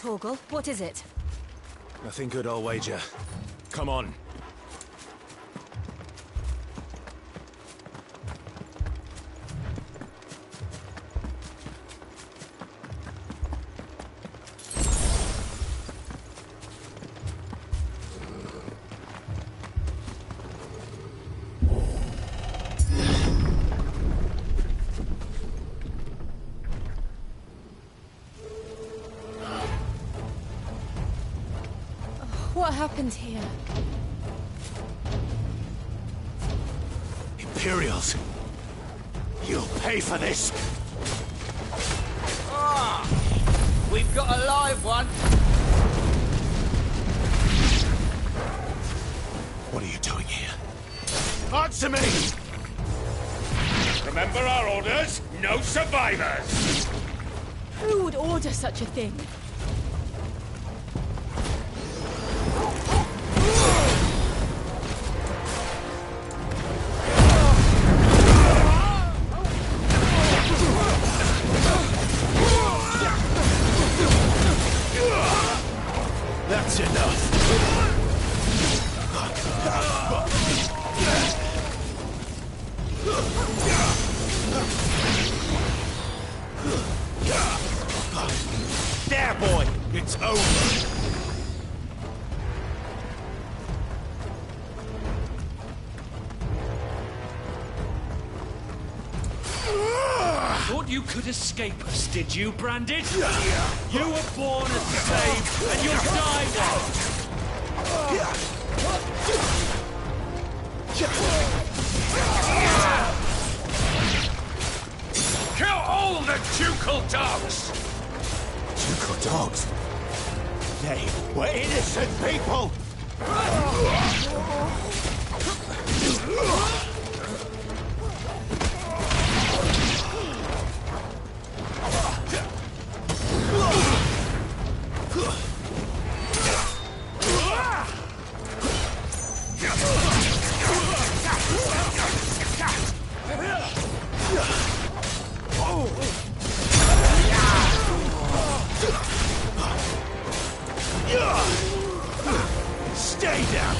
Torgal, what is it? Nothing good, I'll wager. Come on. What happened here? Imperials! You'll pay for this! Ah! We've got a live one! What are you doing here? Answer me! Remember our orders? No survivors! Who would order such a thing? That's enough! There, boy! It's over! Thought you could escape us, did you, Branded? You were born a slave, and you'll die one! Kill all the ducal dogs! Ducal dogs? They were innocent people! Stay down!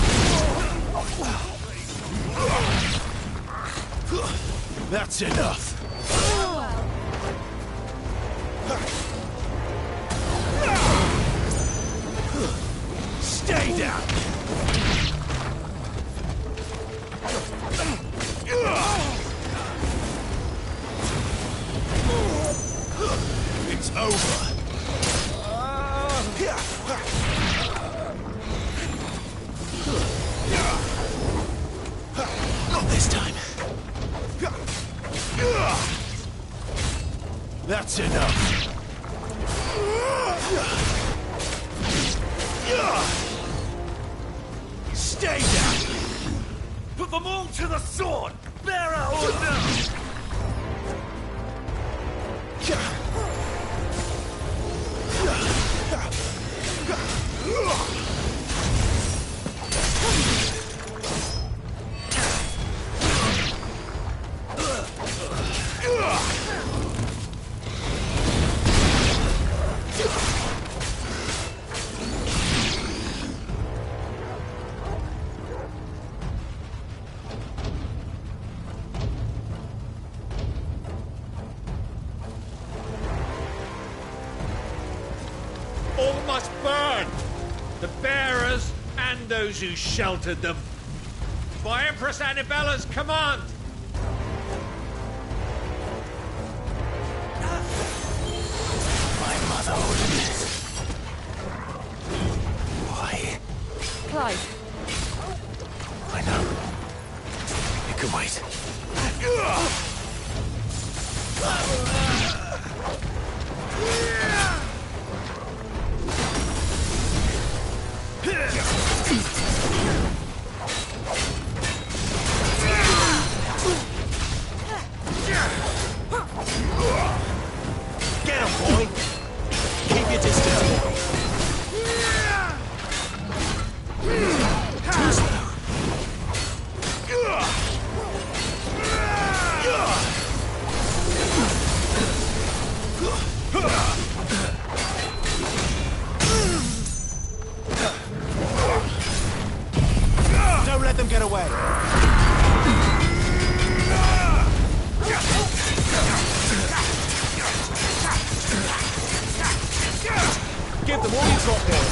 That's enough! Stay down! It's over! Not this time. That's enough. Stay down. Put them all to the sword! Bearer or no! All must burn! The bearers and those who sheltered them. By Empress Annibella's command! My mother ordered this. Why? Clive. I know. You can wait. the more you got there.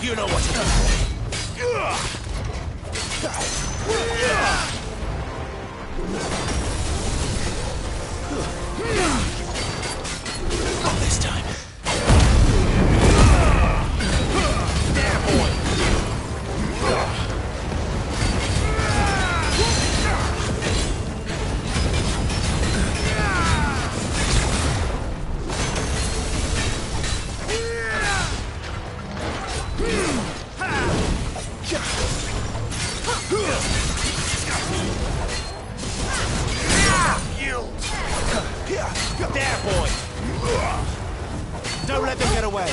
You know what to do. Not this time. There, boy. There, boy. Don't let them get away.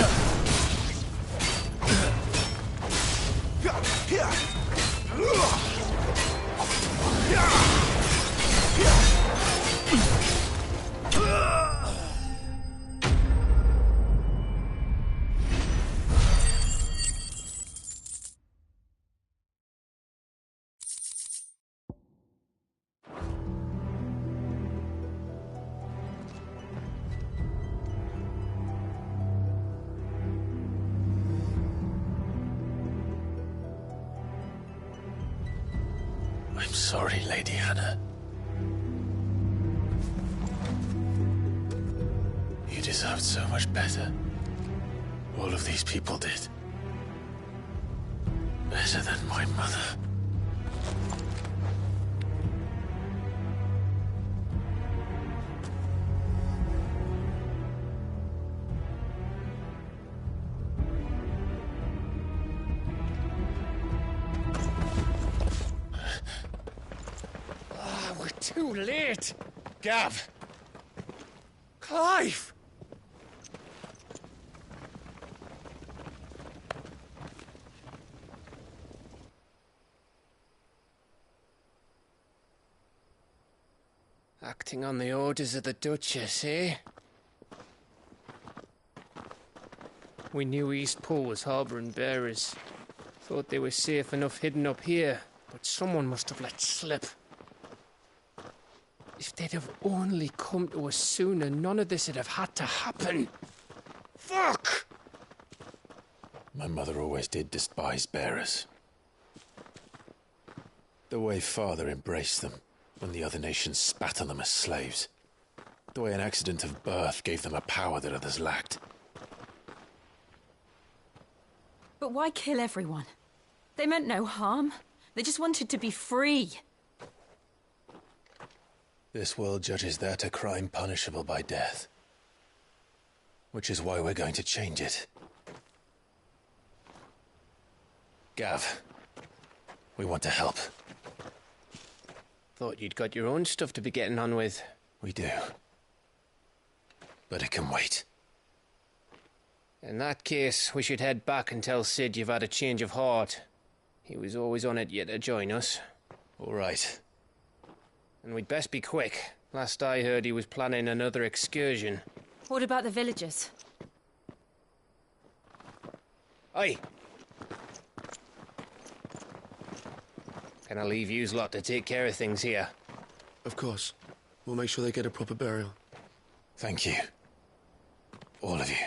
I'm sorry, Lady Hannah. You deserved so much better. All of these people did. Better than my mother. Too late. Gav. Clive. Acting on the orders of the Duchess, eh? We knew East Pool was harbouring bearers. Thought they were safe enough hidden up here, but someone must have let slip. If they'd have only come to us sooner, none of this would have had to happen. Fuck! My mother always did despise bearers. The way Father embraced them when the other nations spat on them as slaves. The way an accident of birth gave them a power that others lacked. But why kill everyone? They meant no harm. They just wanted to be free. This world judges that a crime punishable by death. Which is why we're going to change it. Gav, we want to help. Thought you'd got your own stuff to be getting on with. We do. But it can wait. In that case, we should head back and tell Cid you've had a change of heart. He was always on it yet to join us. All right. And we'd best be quick. Last I heard, he was planning another excursion. What about the villagers? Aye. Can I leave yous lot to take care of things here? Of course. We'll make sure they get a proper burial. Thank you. All of you.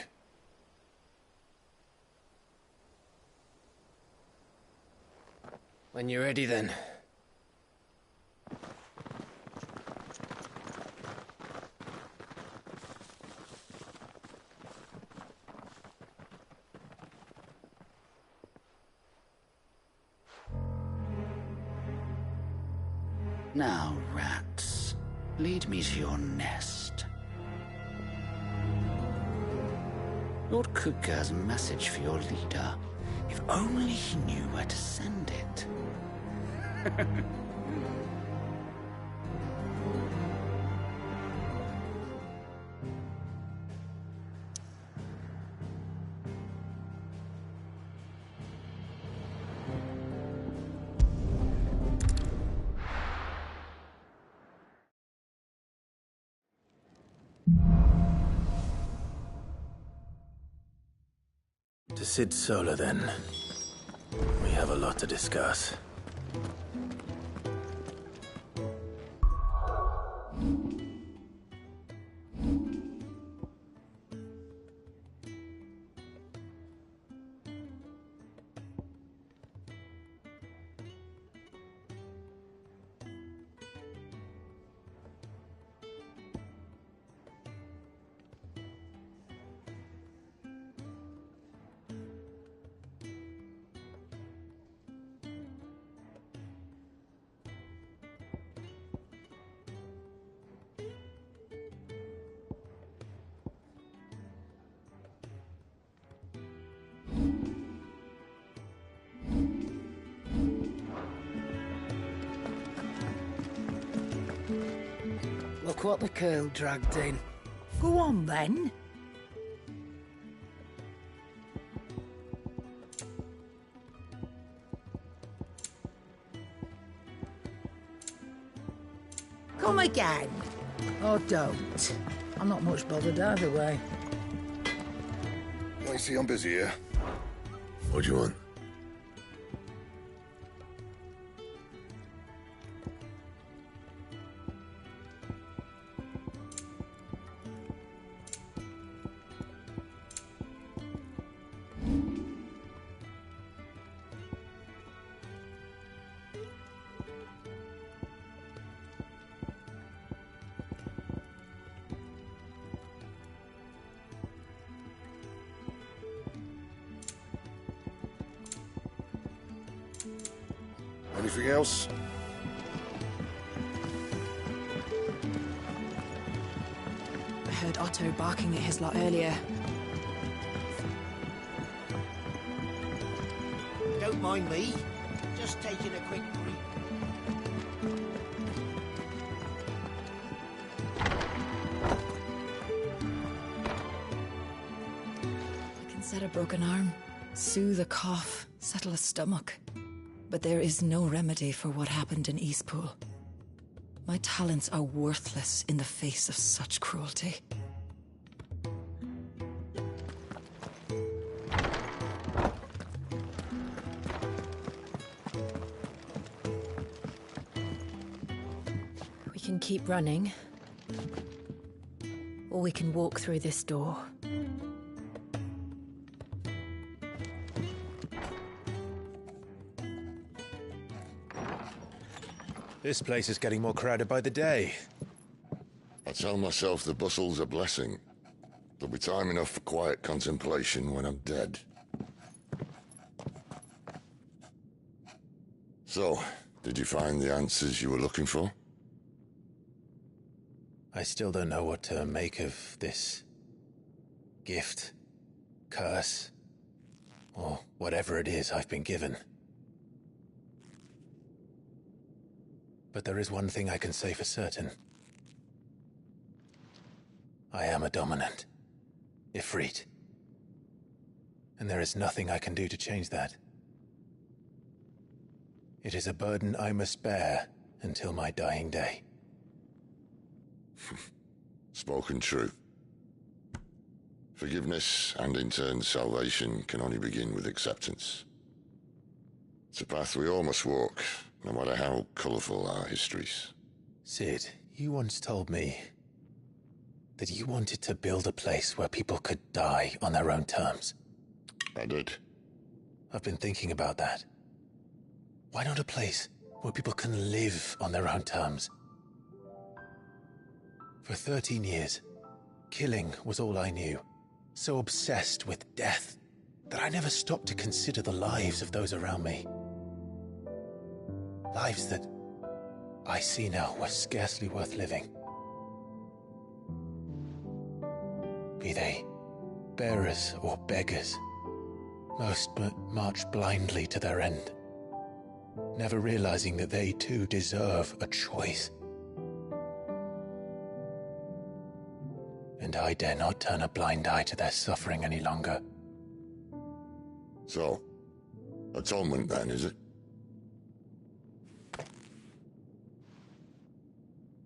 When you're ready, then. Now, rats, lead me to your nest. Lord Kuka has a message for your leader. If only he knew where to send it. To Cid Solar, then. We have a lot to discuss. Look what the curl dragged in. Go on, then. Come again. Or don't. I'm not much bothered either way. I see I'm busy here. What do you want? Anything else? I heard Otto barking at his lot earlier. Don't mind me. Just taking a quick break. I can set a broken arm, soothe a cough, settle a stomach. But there is no remedy for what happened in Eastpool. My talents are worthless in the face of such cruelty. We can keep running, or we can walk through this door. This place is getting more crowded by the day. I tell myself the bustle's a blessing. There'll be time enough for quiet contemplation when I'm dead. So, did you find the answers you were looking for? I still don't know what to make of this gift, curse, or whatever it is I've been given. But there is one thing I can say for certain. I am a dominant, Ifrit. And there is nothing I can do to change that. It is a burden I must bear until my dying day. Spoken true. Forgiveness and in turn salvation can only begin with acceptance. It's a path we all must walk, no matter how colourful our histories. Cid, you once told me that you wanted to build a place where people could die on their own terms. I did. I've been thinking about that. Why not a place where people can live on their own terms? For 13 years, killing was all I knew. So obsessed with death that I never stopped to consider the lives of those around me. Lives that I see now were scarcely worth living. Be they bearers or beggars, most march blindly to their end, never realizing that they too deserve a choice. And I dare not turn a blind eye to their suffering any longer. So, atonement then, is it?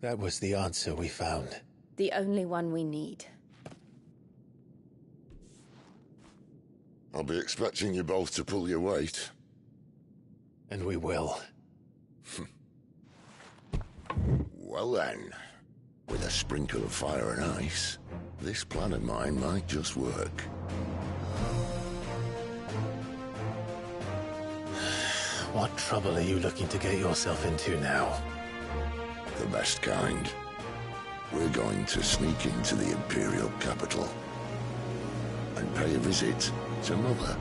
That was the answer we found. The only one we need. I'll be expecting you both to pull your weight. And we will. Well then, with a sprinkle of fire and ice, this plan of mine might just work. What trouble are you looking to get yourself into now? The best kind. We're going to sneak into the Imperial capital and pay a visit to Mother.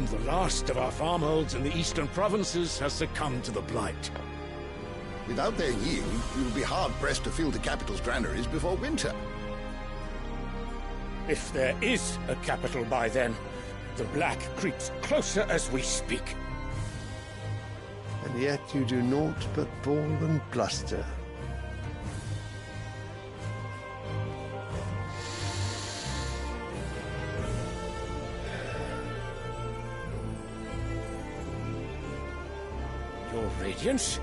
and the last of our farmholds in the eastern provinces has succumbed to the blight. Without their yield, we will be hard-pressed to fill the capital's granaries before winter. If there is a capital by then, the black creeps closer as we speak. And yet you do naught but bawl and bluster. Your Radiance?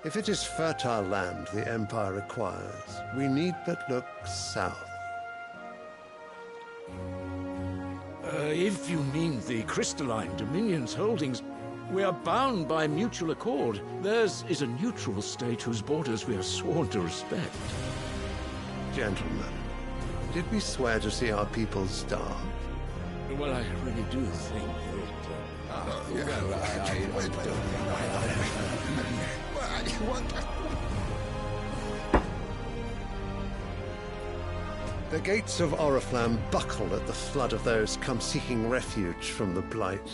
If it is fertile land the Empire requires, we need but look south. If you mean the crystalline Dominion's holdings, we are bound by mutual accord. Theirs is a neutral state whose borders we are sworn to respect. Gentlemen, did we swear to see our people starve? Well, I really do think The gates of Oriflamme buckle at the flood of those come seeking refuge from the blight.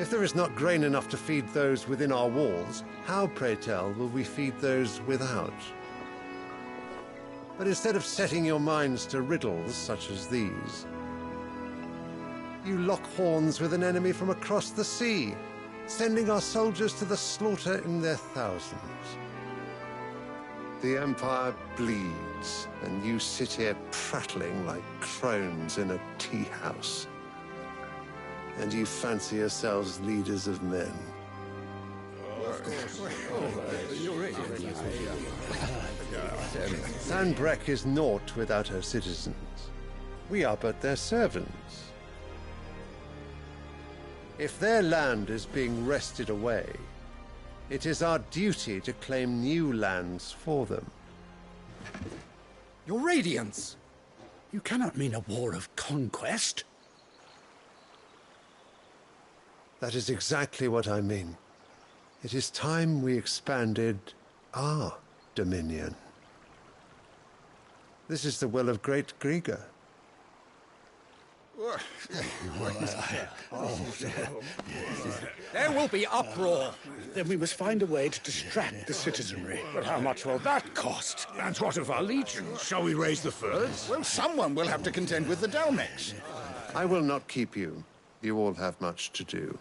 If there is not grain enough to feed those within our walls, how, pray tell, will we feed those without? But instead of setting your minds to riddles such as these, you lock horns with an enemy from across the sea, sending our soldiers to the slaughter in their thousands. The Empire bleeds, and you sit here prattling like crones in a tea house. And you fancy yourselves leaders of men. Sanbreque is naught without her citizens. We are but their servants. If their land is being wrested away, it is our duty to claim new lands for them. Your Radiance! You cannot mean a war of conquest. That is exactly what I mean. It is time we expanded our dominion. This is the will of great Grieger. There will be uproar. Then we must find a way to distract the citizenry. But how much will that cost? And what of our legions? Shall we raise the furs? Well, someone will have to contend with the Dalmex. I will not keep you. You all have much to do.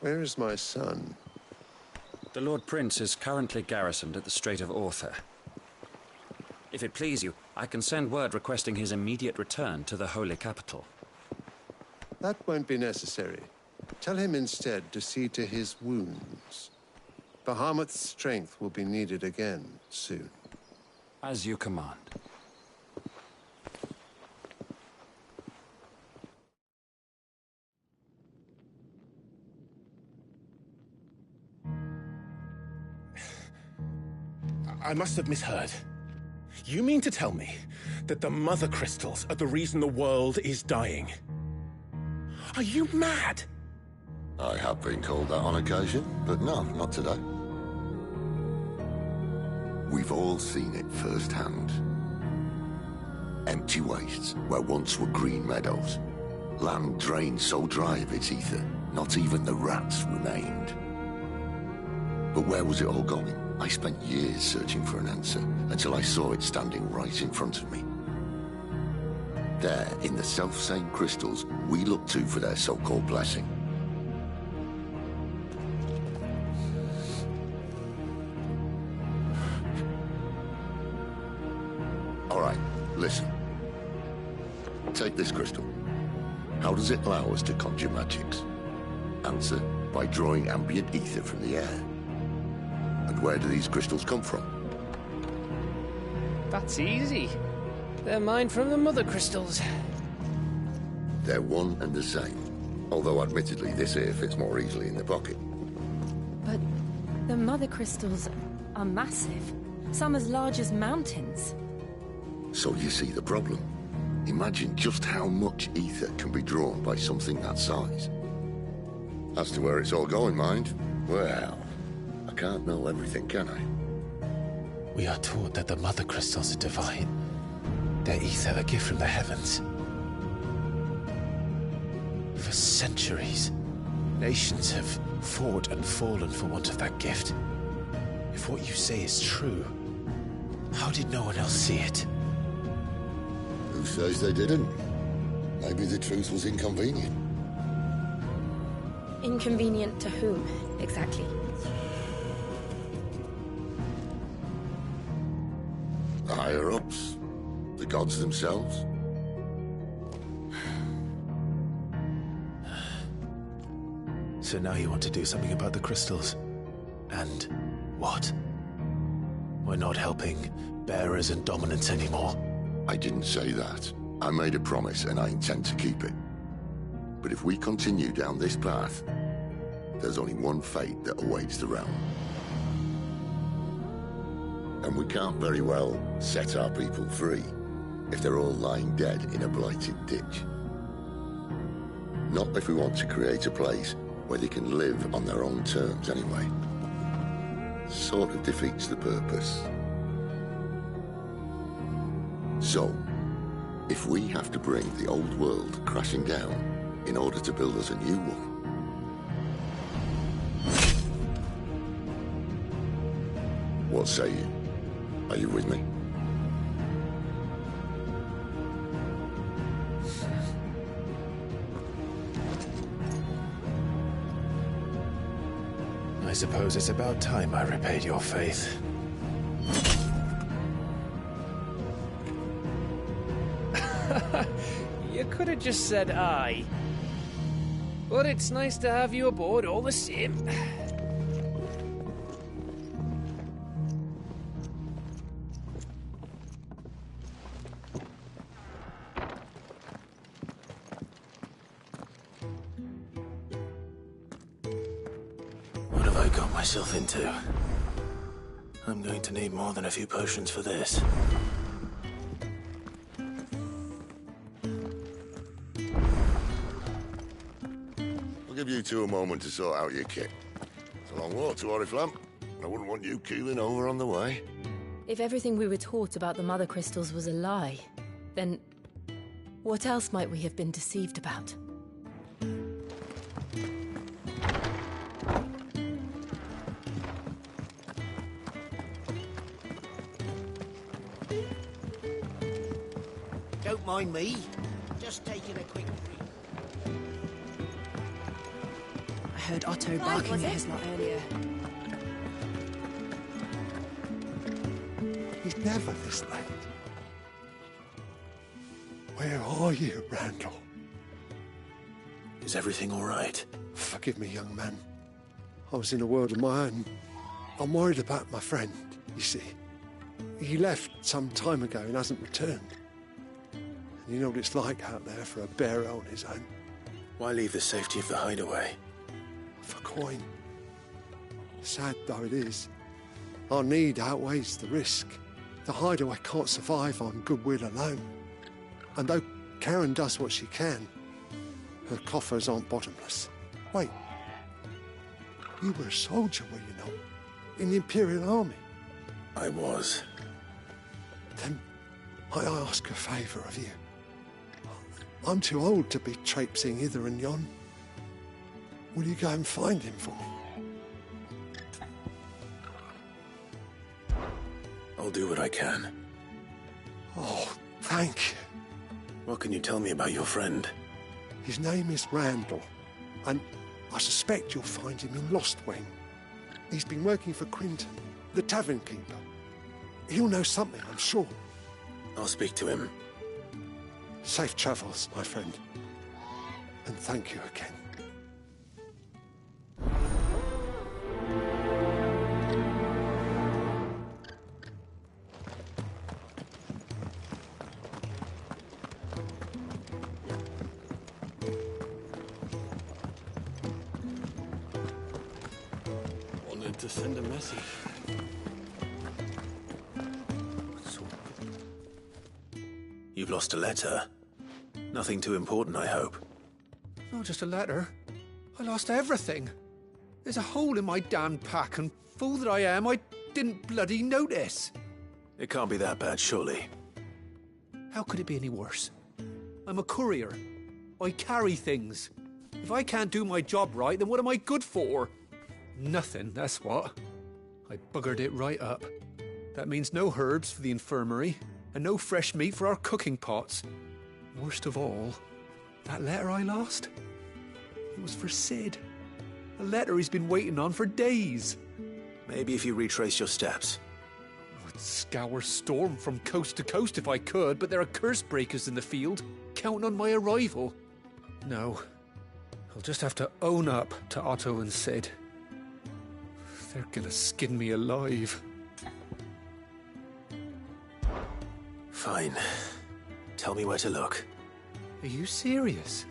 Where is my son? The Lord Prince is currently garrisoned at the Strait of Arthur. If it please you, I can send word requesting his immediate return to the Holy Capital. That won't be necessary. Tell him instead to see to his wounds. Bahamut's strength will be needed again soon. As you command. I must have misheard. You mean to tell me that the Mother Crystals are the reason the world is dying? Are you mad? I have been called that on occasion, but no, not today. We've all seen it firsthand. Empty wastes where once were green meadows. Land drained so dry of its ether, not even the rats remained. But where was it all going? I spent years searching for an answer, until I saw it standing right in front of me. There, in the self-same crystals we look to for their so-called blessing. All right, listen. Take this crystal. How does it allow us to conjure magics? Answer, by drawing ambient ether from the air. And where do these crystals come from? That's easy. They're mined from the Mother Crystals. They're one and the same. Although admittedly this here fits more easily in the pocket. But the mother crystals are massive. Some as large as mountains. So you see the problem. Imagine just how much ether can be drawn by something that size. As to where it's all going, mind, well, I can't know everything, can I? We are taught that the mother crystals are divine. Their ether a gift from the heavens. For centuries, nations have fought and fallen for want of that gift. If what you say is true, how did no one else see it? Who says they didn't? Maybe the truth was inconvenient. Inconvenient to whom, exactly? The higher-ups? The gods themselves? So now you want to do something about the crystals. And what? We're not helping bearers and dominants anymore. I didn't say that. I made a promise and I intend to keep it. But if we continue down this path, there's only one fate that awaits the realm. And we can't very well set our people free if they're all lying dead in a blighted ditch. Not if we want to create a place where they can live on their own terms anyway. Sort of defeats the purpose. So, if we have to bring the old world crashing down in order to build us a new one, what say you? Are you with me? I suppose it's about time I repaid your faith. You could have just said aye. But it's nice to have you aboard all the same. What have I got myself into? I'm going to need more than a few potions for this. I'll give you two a moment to sort out your kit. It's a long walk to Oriflamme, and I wouldn't want you keeling over on the way. If everything we were taught about the mother crystals was a lie, then what else might we have been deceived about? Don't mind me. Just taking a quick break. I heard Otto barking at his lot earlier. He's never this late. Where are you, Randall? Is everything all right? Forgive me, young man. I was in a world of my own. I'm worried about my friend, you see. He left some time ago and hasn't returned. And you know what it's like out there for a bearer on his own. Why leave the safety of the hideaway? For coin. Sad though it is, our need outweighs the risk. The hideaway can't survive on goodwill alone. And though Karen does what she can, her coffers aren't bottomless. Wait, you were a soldier, were you not? In the Imperial Army? I was. Then might I ask a favour of you? I'm too old to be traipsing hither and yon. Will you go and find him for me? I'll do what I can. Oh, thank you. What can you tell me about your friend? His name is Randall, and I suspect you'll find him in Lostwing. He's been working for Quinton, the tavern keeper. He'll know something, I'm sure. I'll speak to him. Safe travels, my friend. And thank you again. meant to send a message. You've lost a letter. Nothing too important, I hope. Not just a letter. I lost everything. There's a hole in my damn pack, and fool that I am, I didn't bloody notice. It can't be that bad, surely. How could it be any worse? I'm a courier. I carry things. If I can't do my job right, then what am I good for? Nothing, that's what. I buggered it right up. That means no herbs for the infirmary, and no fresh meat for our cooking pots. Worst of all, that letter I lost? It was for Sid. A letter he's been waiting on for days. Maybe if you retrace your steps. I'd scour Storm from coast to coast if I could, but there are curse breakers in the field, counting on my arrival. No, I'll just have to own up to Otto and Sid. They're gonna skin me alive. Fine. Tell me where to look. Are you serious?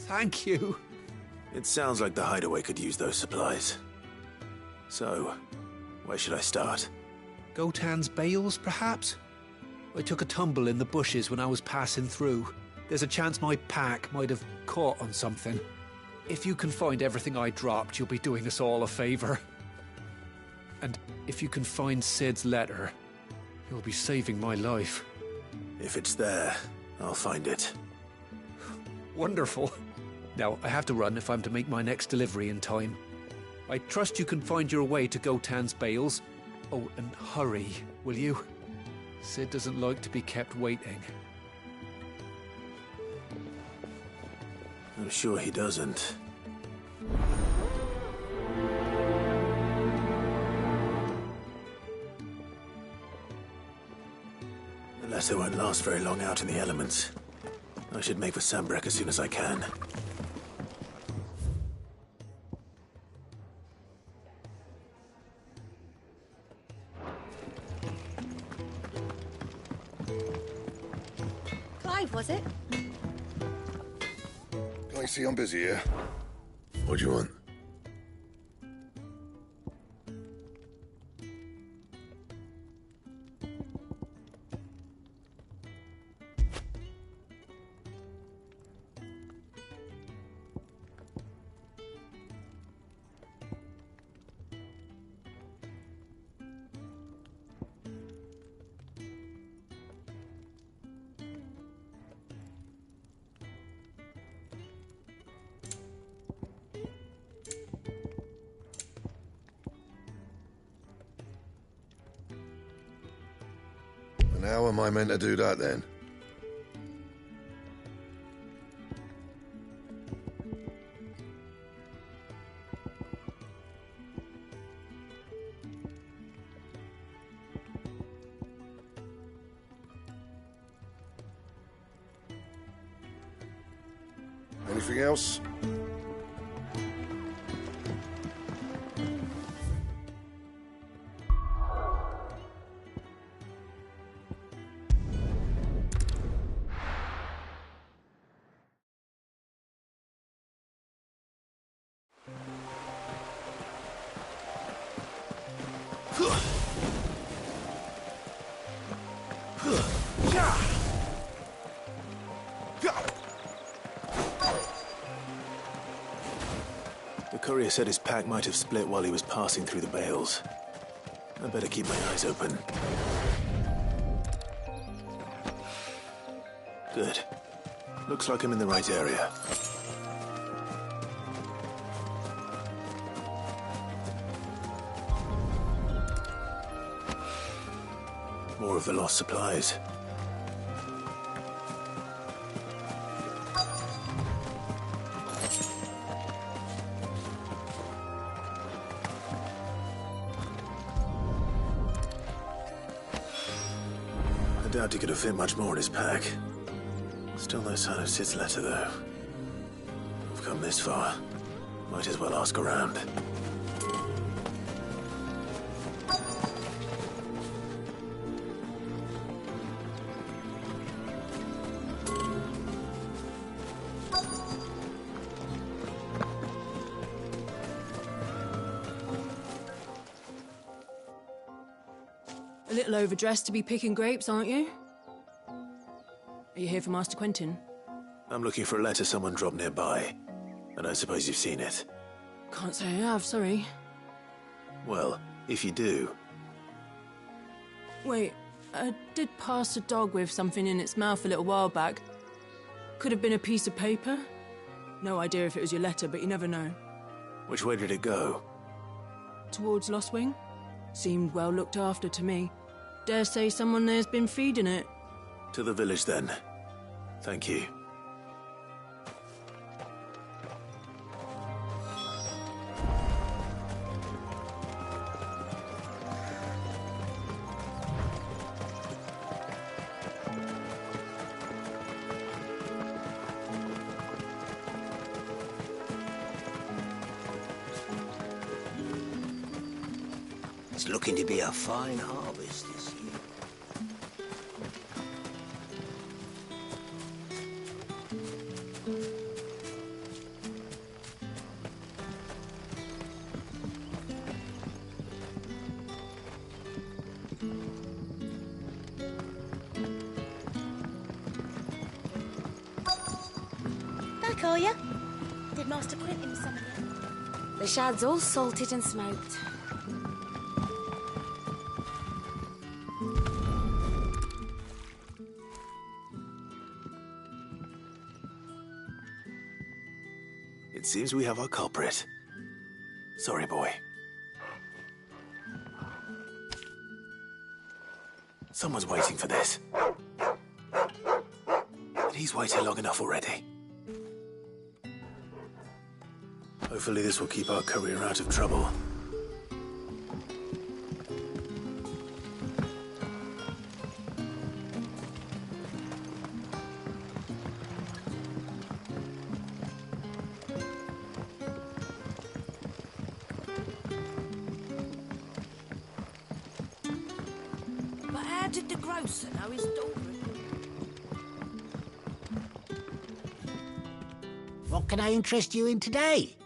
Thank you. It sounds like the hideaway could use those supplies. So, where should I start? Gotan's bales, perhaps? I took a tumble in the bushes when I was passing through. There's a chance my pack might have caught on something. If you can find everything I dropped, you'll be doing us all a favor. And if you can find Sid's letter, you'll be saving my life. If it's there, I'll find it. Wonderful. Now, I have to run if I'm to make my next delivery in time. I trust you can find your way to Gotan's bales. Oh, and hurry, will you? Sid doesn't like to be kept waiting. I'm sure he doesn't. The letter won't last very long out in the elements. I should make for Sambrek as soon as I can. Clive, was it? I see I'm busy here. What do you want? And how am I meant to do that then? Anything else? The courier said his pack might have split while he was passing through the bales. I better keep my eyes open. Good. Looks like I'm in the right area. More of the lost supplies. I doubt he could have fit much more in his pack. Still no sign of Sid's letter, though. I've come this far. Might as well ask around. A little overdressed to be picking grapes, aren't you? Are you here for Master Quentin? I'm looking for a letter someone dropped nearby. I don't suppose you've seen it. Can't say I have, sorry. Well, if you do... Wait, I did pass a dog with something in its mouth a little while back. Could have been a piece of paper. No idea if it was your letter, but you never know. Which way did it go? Towards Lost Wing? Seemed well looked after to me. Dare say someone there's been feeding it. To the village, then. Thank you. It's looking to be a fine harvest this year. Back, are ya? Did Master Quentin summon you? The shad's all salted and smoked. It seems we have our culprit. Sorry, boy. Someone's waiting for this. And he's waited long enough already. Hopefully this will keep our courier out of trouble. But how did the grocer know his daughter? What can I interest you in today?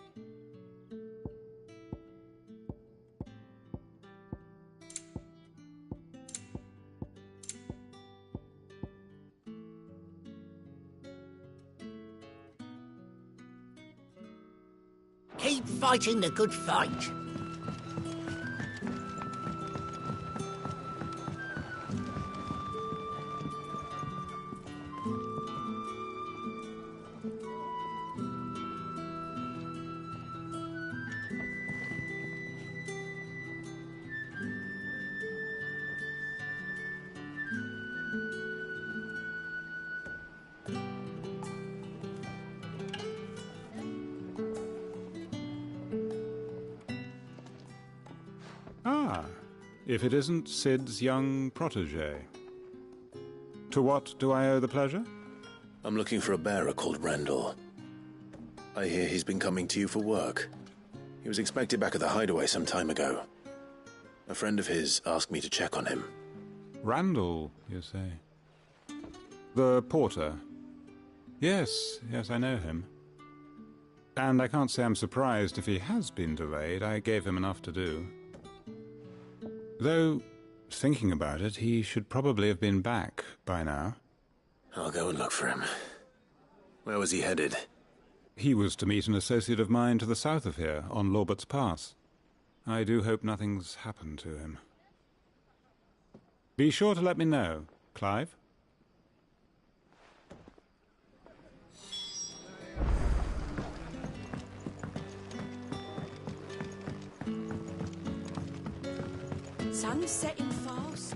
Keep fighting the good fight. Ah, if it isn't Sid's young protege. To what do I owe the pleasure? I'm looking for a bearer called Randall. I hear he's been coming to you for work. He was expected back at the hideaway some time ago. A friend of his asked me to check on him. Randall, you say? The porter? Yes, I know him. And I can't say I'm surprised if he has been delayed. I gave him enough to do. Though, thinking about it, he should probably have been back by now. I'll go and look for him. Where was he headed? He was to meet an associate of mine to the south of here, on Lorbert's Pass. I do hope nothing's happened to him. Be sure to let me know, Clive. Sun's setting fast.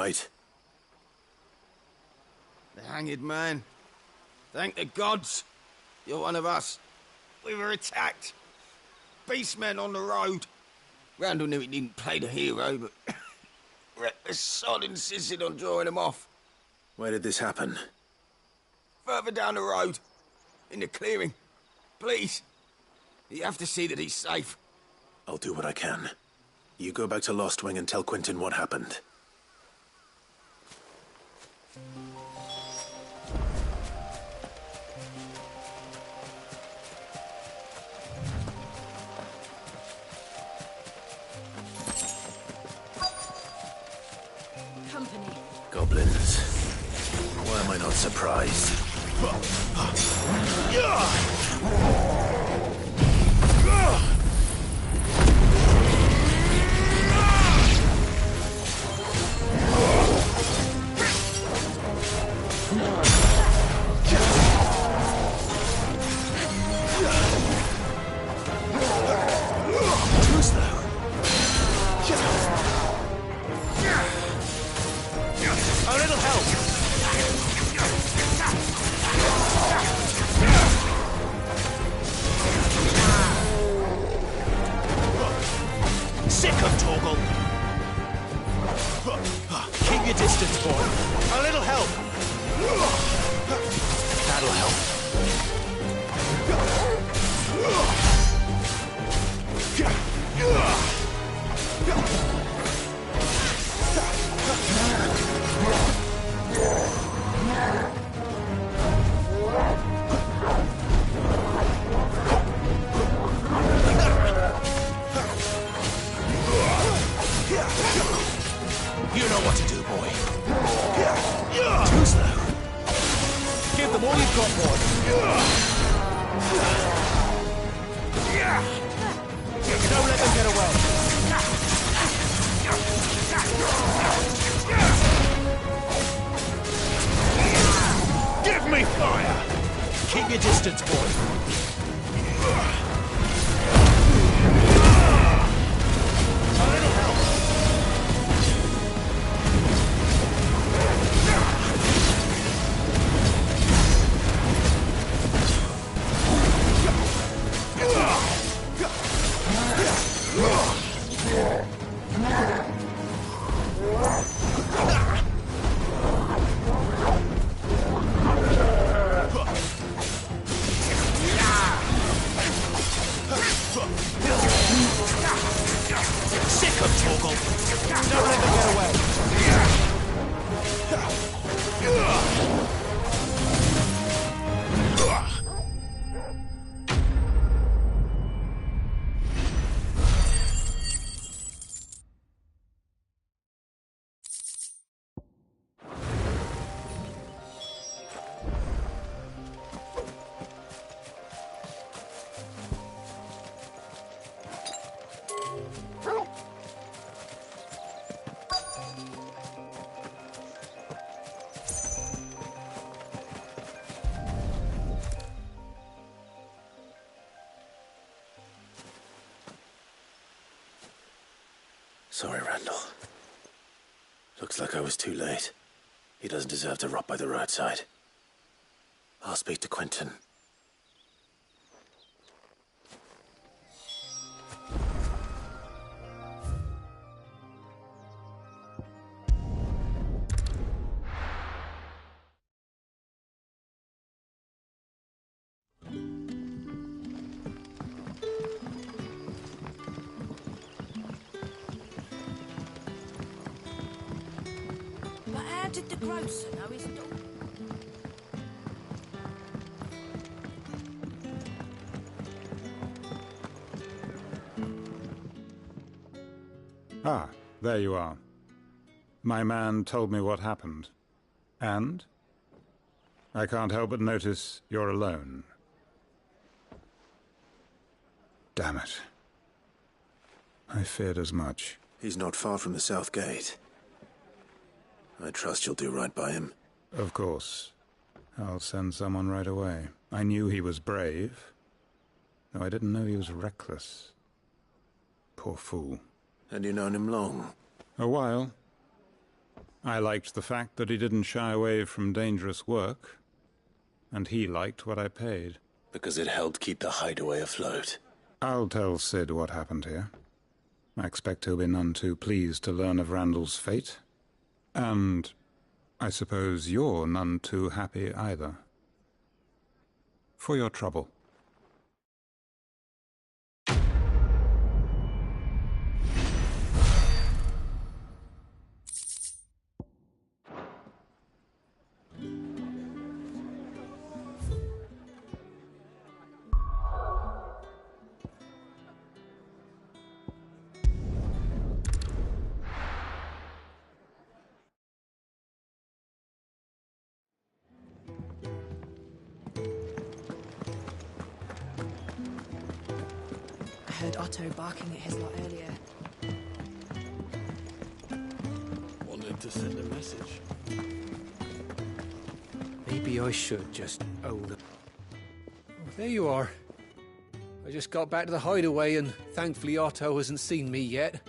right? The hanged man. Thank the gods. You're one of us. We were attacked. Beastmen on the road. Randall knew he didn't play the hero, but the sod insisted on drawing him off. Where did this happen? Further down the road. In the clearing. Please. You have to see that he's safe. I'll do what I can. You go back to Lost Wing and tell Quentin what happened. Company. Goblins. Why am I not surprised? Too slow. A little help. Sick of Torgal. Keep your distance, boy. A little help. That'll help. You know what to do, boy. Too slow. Give them all you've got, boy. Don't let them get away. Give me fire! Keep your distance, boy. A little help. Sick of Torgal. Don't let them get away. Sorry, Randall. Looks like I was too late. He doesn't deserve to rot by the roadside. I'll speak to Quentin. But how did the grocer know his dog? Ah, there you are. My man told me what happened. And? I can't help but notice you're alone. Damn it. I feared as much. He's not far from the South Gate. I trust you'll do right by him. Of course. I'll send someone right away. I knew he was brave, though I didn't know he was reckless. Poor fool. And you known him long? A while. I liked the fact that he didn't shy away from dangerous work, and he liked what I paid. Because it helped keep the hideaway afloat. I'll tell Cid what happened here. I expect he'll be none too pleased to learn of Randall's fate. And I suppose you're none too happy either. For your trouble. I heard Otto barking at his lot earlier. Wanted to send a message. Maybe I should just own it. Oh, there you are. I just got back to the hideaway and thankfully Otto hasn't seen me yet.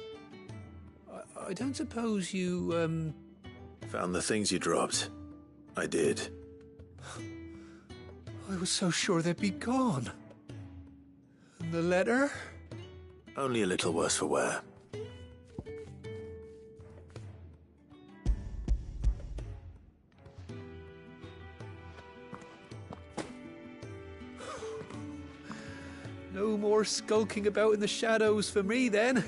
I don't suppose you, Found the things you dropped. I did. I was so sure they'd be gone. And the letter? Only a little worse for wear. No more skulking about in the shadows for me, then.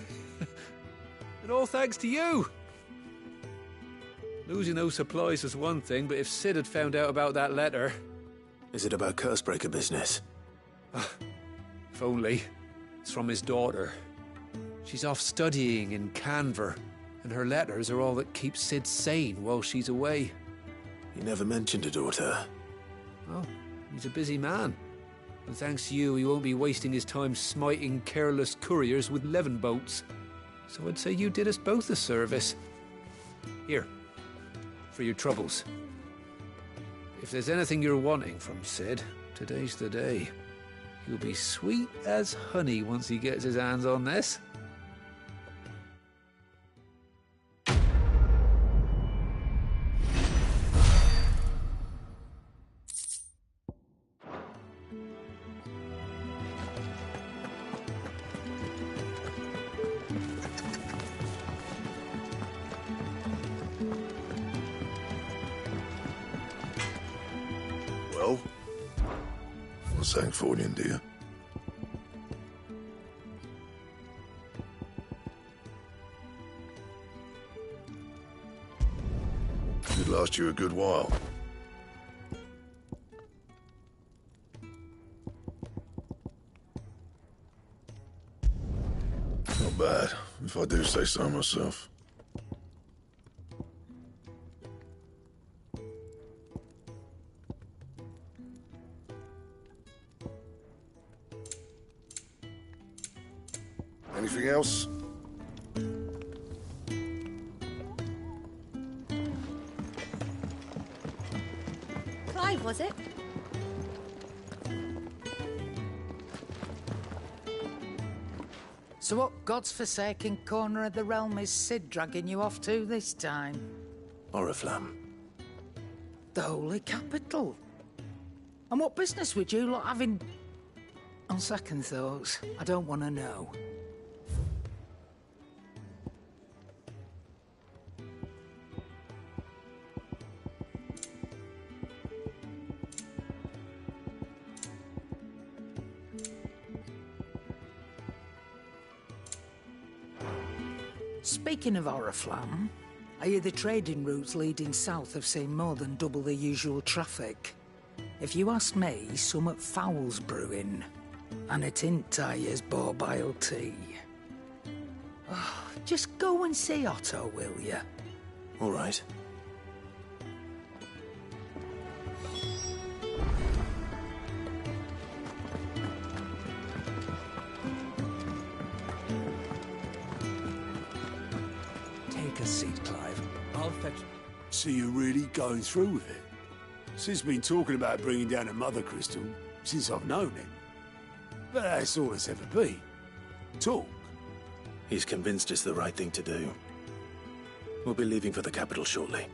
And all thanks to you. Losing those supplies was one thing, but if Cid had found out about that letter... Is it about Cursebreaker business? If only. It's from his daughter. She's off studying in Canver, and her letters are all that keep Cid sane while she's away. He never mentioned a daughter. Oh, he's a busy man. And thanks to you, he won't be wasting his time smiting careless couriers with levin boats. So I'd say you did us both a service. Here, for your troubles. If there's anything you're wanting from Cid, today's the day. He'll be sweet as honey once he gets his hands on this. Well, what's Sancfordian, dear? Should last you a good while. Not bad, if I do say so myself. Anything else? Clive, was it? So what god's-forsaken corner of the realm is Cid dragging you off to this time? Oriflamme. The Holy Capital. And what business would you lot have in... On second thoughts, I don't want to know. Speaking of Oriflamme, I hear the trading routes leading south have seen more than double the usual traffic. If you ask me, somewhat foul's brewing. And it ain't Tyre's borbile tea. Oh, just go and see Otto, will you? All right. Take a seat, Clive. I'll fetch... So you're really going through with it? Sid's been talking about bringing down a mother crystal since I've known him. But that's all it's ever been. Talk. He's convinced it's the right thing to do. We'll be leaving for the capital shortly.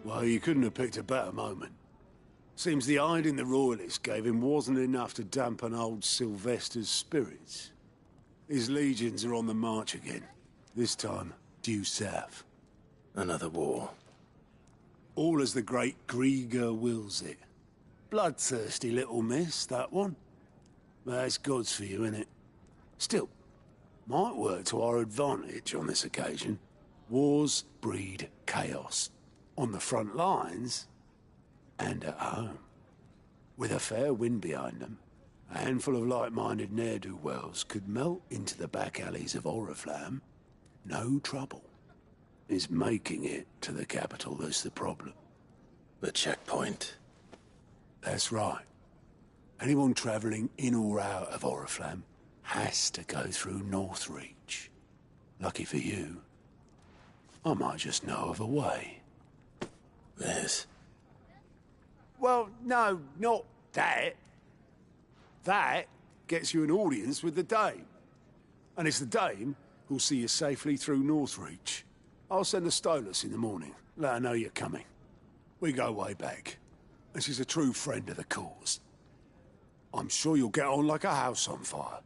Well, you couldn't have picked a better moment. Seems the hiding the Royalists gave him wasn't enough to dampen old Sylvester's spirits. His legions are on the march again, this time due south. Another war. All as the great Grieger wills it. Bloodthirsty little miss, that one. But it's God's for you, innit? Still, might work to our advantage on this occasion. Wars breed chaos. On the front lines, and at home. With a fair wind behind them, a handful of like-minded ne'er-do-wells could melt into the back alleys of Oriflamme. No trouble. It's making it to the capital that's the problem. The checkpoint. That's right. Anyone travelling in or out of Oriflamme has to go through Northreach. Lucky for you, I might just know of a way. Yes. Well, no, not that. That gets you an audience with the Dame. And it's the Dame who'll see you safely through Northreach. I'll send the Stolas in the morning. Let her know you're coming. We go way back. And she's a true friend of the cause. I'm sure you'll get on like a house on fire.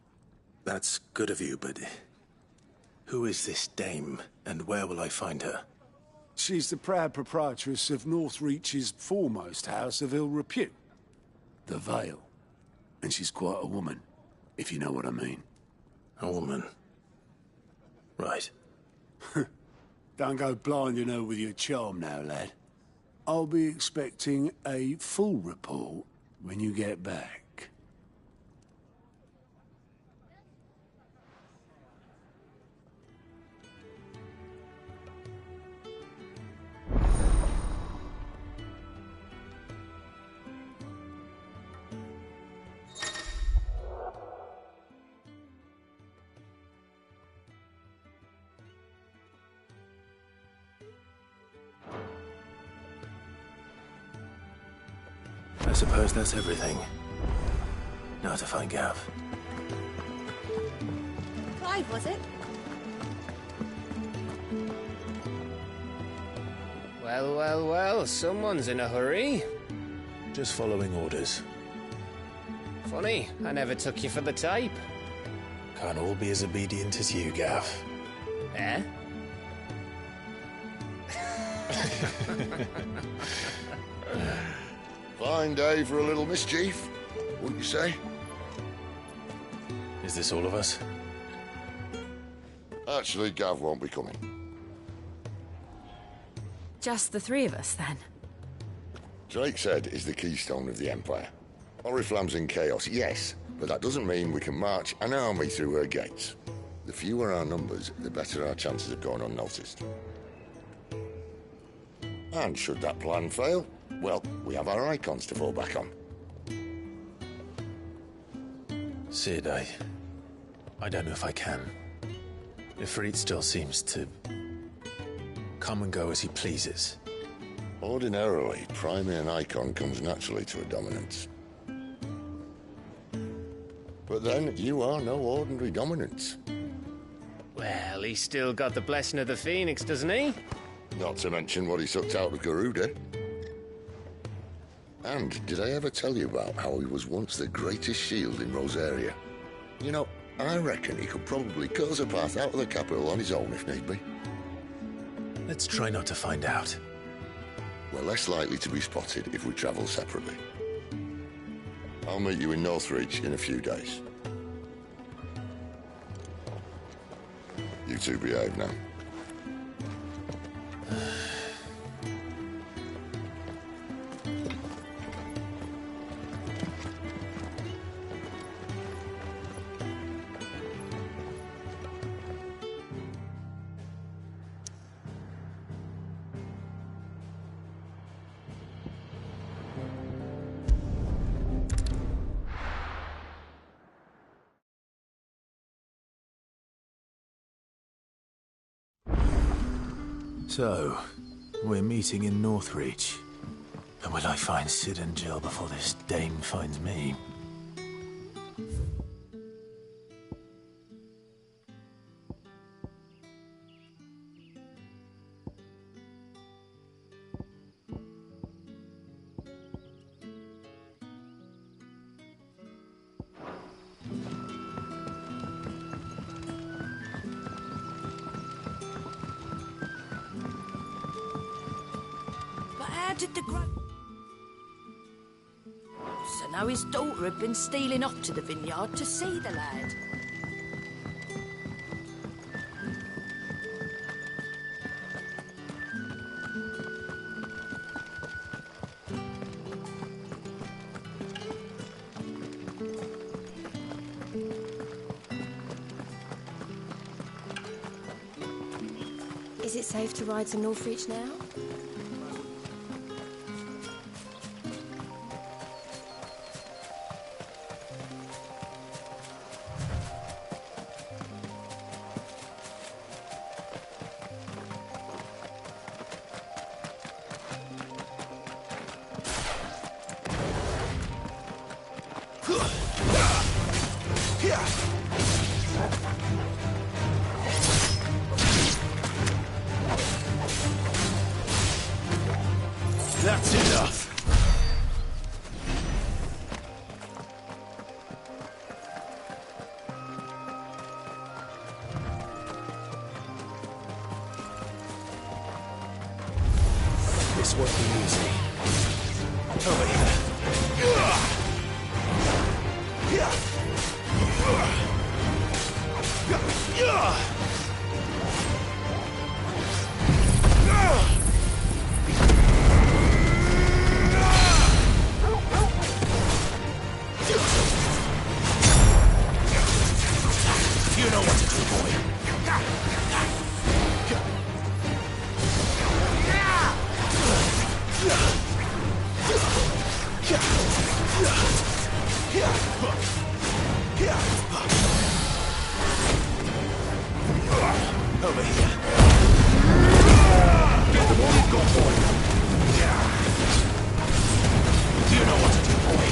That's good of you, but... who is this Dame, and where will I find her? She's the proud proprietress of Northreach's foremost house of ill repute, the Vale. And she's quite a woman, if you know what I mean. A woman? Right. Don't go blinding her with your charm now, lad. I'll be expecting a full report when you get back. I suppose that's everything. Now to find Gav. Clive, was it? Well, well, well, someone's in a hurry. Just following orders. Funny, I never took you for the type. Can't all be as obedient as you, Gav. Eh? Fine day for a little mischief, wouldn't you say? Is this all of us? Actually, Gav won't be coming. Just the three of us, then? Drake said is the keystone of the Empire. Oriflamme's in chaos, yes, but that doesn't mean we can march an army through her gates. The fewer our numbers, the better our chances of going unnoticed. And should that plan fail, well, we have our icons to fall back on. Cid, I don't know if I can. Ifrit still seems to come and go as he pleases. Ordinarily, priming an icon comes naturally to a dominance. But then, you are no ordinary dominance. Well, he's still got the blessing of the Phoenix, doesn't he? Not to mention what he sucked out of Garuda. And did I ever tell you about how he was once the greatest shield in Rosaria? You know, I reckon he could probably cut us a path out of the capital on his own if need be. Let's try not to find out. We're less likely to be spotted if we travel separately. I'll meet you in Northreach in a few days. You two behave now. So, we're meeting in Northreach. And will I find Cid and Jill before this Dame finds me? How did the So now his daughter had been stealing off to the vineyard to see the lad. Is it safe to ride to Northreach now? That's enough. This won't be easy. Over here. You know what to do, boy. Over here. Get them all you've got, boy. You know what to do, boy.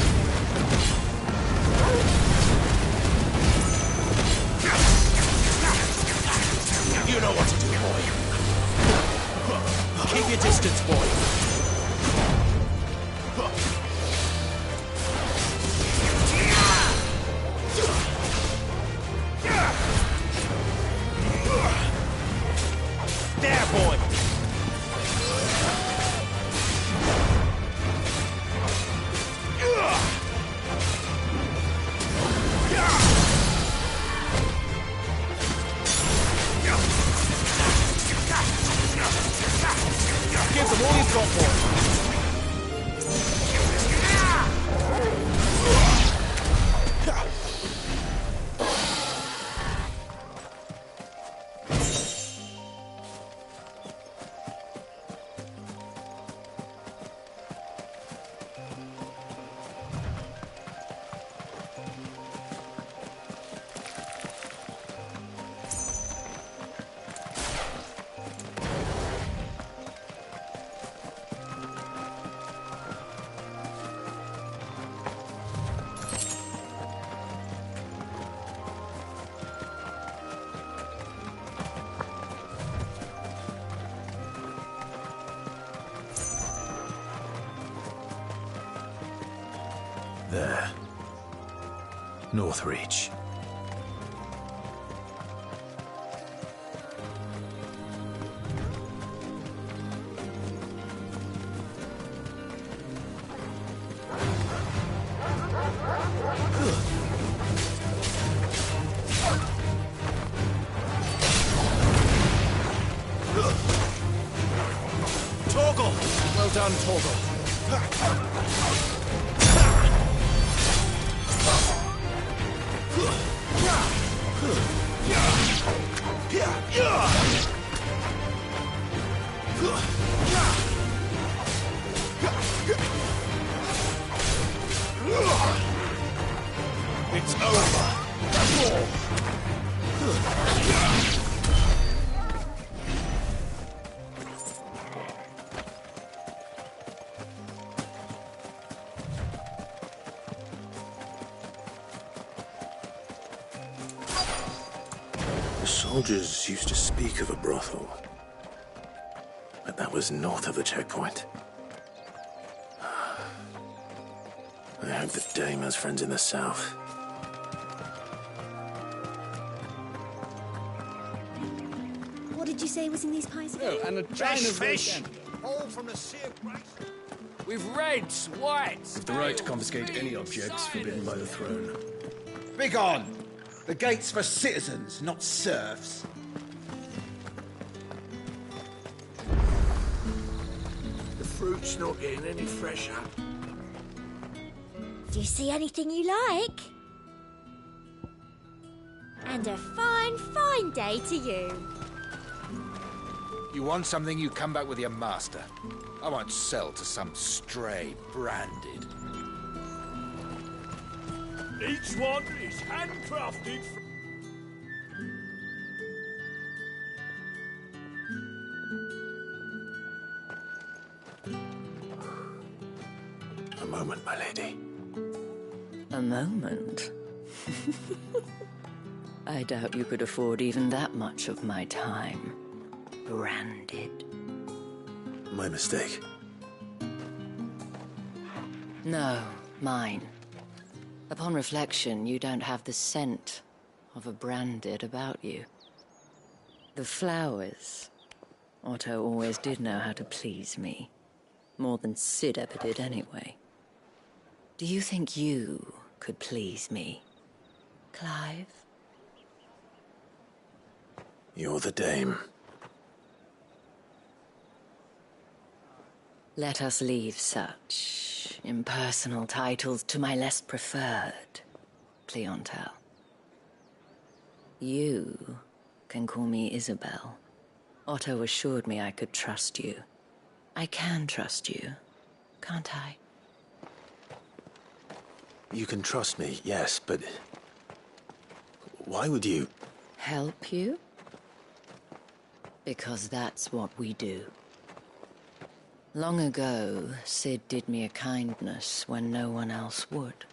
You know what to do, boy. Keep your distance, boy. There, boy. Give them all you've got, boy. There. Northreach. Torgal! Well done, Torgal. It's over. That's all. The soldiers used to speak of a brothel, but that was north of the checkpoint. I hope that Dame has friends in the south. What did you say was in these pies again? Oh, and a Fresh fish! all from the sea of grace. With reds, whites. With the right to confiscate any objects forbidden by the throne. Begone! The gate's for citizens, not serfs. The fruit's not getting any fresher. Do you see anything you like? And a fine, fine day to you. You want something, you come back with your master. I won't sell to some stray branded. Each one is handcrafted. A moment, my lady. A moment? I doubt you could afford even that much of my time. Branded. My mistake. No, mine. Upon reflection, you don't have the scent of a branded about you. The flowers. Otto always did know how to please me. More than Cid ever did anyway. Do you think you could please me, Clive? You're the dame. Let us leave such impersonal titles to my less preferred clientele. You can call me Isabel. Otto assured me I could trust you. I can trust you, can't I? You can trust me, yes, but why would you? Help you? Because that's what we do. Long ago, Cid did me a kindness when no one else would.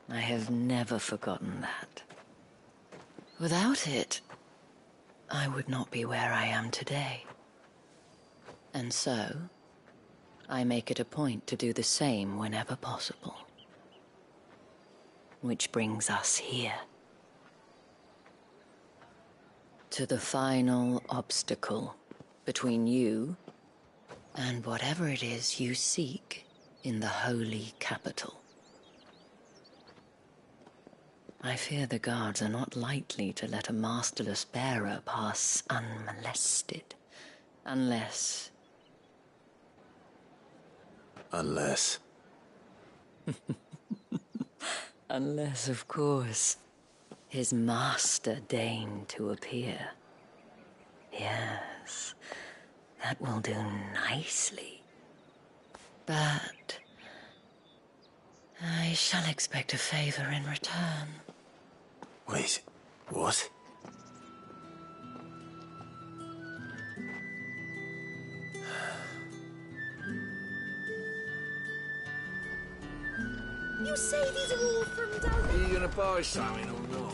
I have never forgotten that. Without it, I would not be where I am today. And so, I make it a point to do the same whenever possible. Which brings us here. To the final obstacle between you and whatever it is you seek in the holy capital. I fear the guards are not likely to let a masterless bearer pass unmolested. Unless... Unless, of course, his master deigned to appear. Yes, that will do nicely. But I shall expect a favor in return. Wait, what? You say these are all from down Are you gonna buy something or not?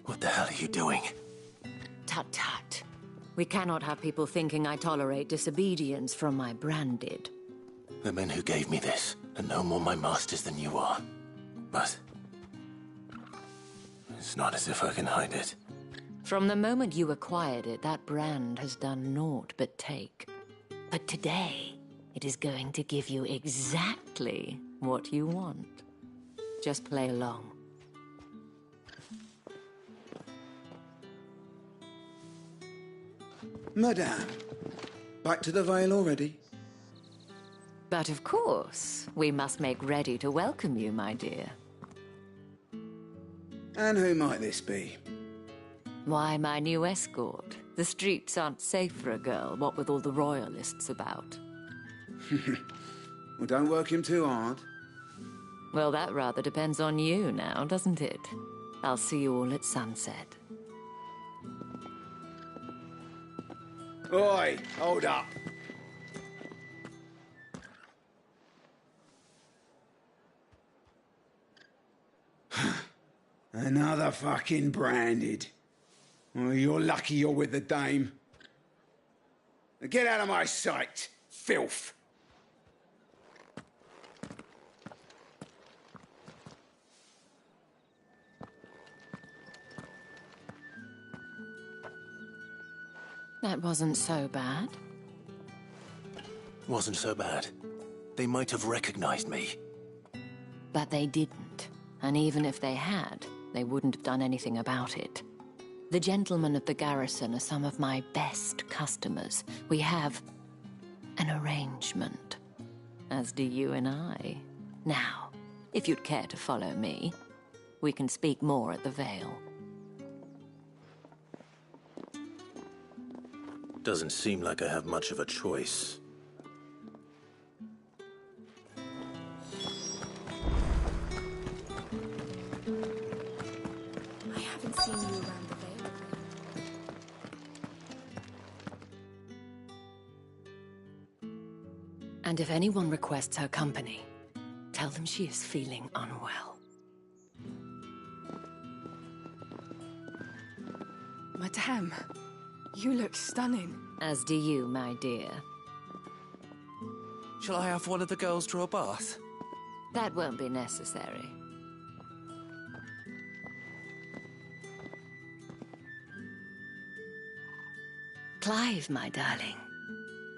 What the hell are you doing? Tut tut. We cannot have people thinking I tolerate disobedience from my branded. The men who gave me this are no more my masters than you are. But it's not as if I can hide it. From the moment you acquired it, that brand has done naught but take. But today, it is going to give you exactly what you want. Just play along. Madame, back to the Vale already? But of course, we must make ready to welcome you, my dear. And who might this be? Why, my new escort. The streets aren't safe for a girl, what with all the royalists about. Well, don't work him too hard. Well, that rather depends on you now, doesn't it? I'll see you all at sunset. Oi, hold up. Another fucking branded. Well, you're lucky you're with the dame. Now get out of my sight, filth. That wasn't so bad. Wasn't so bad. They might have recognized me. But they didn't. And even if they had, they wouldn't have done anything about it. The gentlemen of the garrison are some of my best customers. We have an arrangement, as do you and I. Now, if you'd care to follow me, we can speak more at the Vale. Doesn't seem like I have much of a choice. I haven't seen you around the Vale. And if anyone requests her company, tell them she is feeling unwell. Madame, you look stunning. As do you, my dear. Shall I have one of the girls draw a bath? That won't be necessary. Clive, my darling.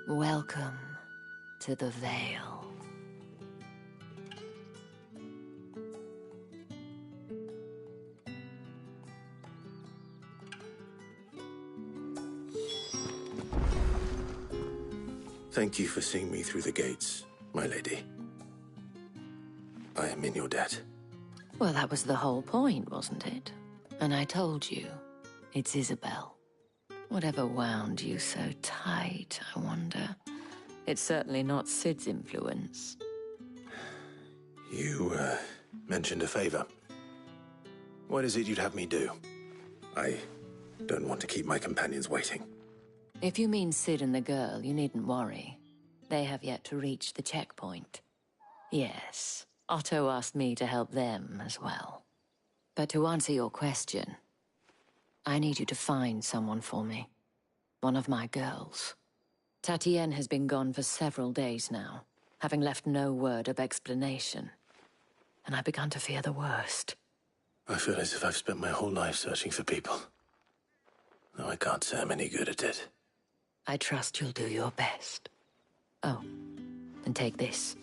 Welcome to the Vale. Thank you for seeing me through the gates, my lady. I am in your debt. Well, that was the whole point, wasn't it? And I told you, it's Isabel. Whatever wound you so tight, I wonder. It's certainly not Sid's influence. You, mentioned a favor. What is it you'd have me do? I don't want to keep my companions waiting. If you mean Sid and the girl, you needn't worry. They have yet to reach the checkpoint. Yes, Otto asked me to help them as well. But to answer your question, I need you to find someone for me. One of my girls. Tatienne has been gone for several days now, having left no word of explanation. And I've begun to fear the worst. I feel as if I've spent my whole life searching for people. Though I can't say I'm any good at it. I trust you'll do your best. Oh, and take this.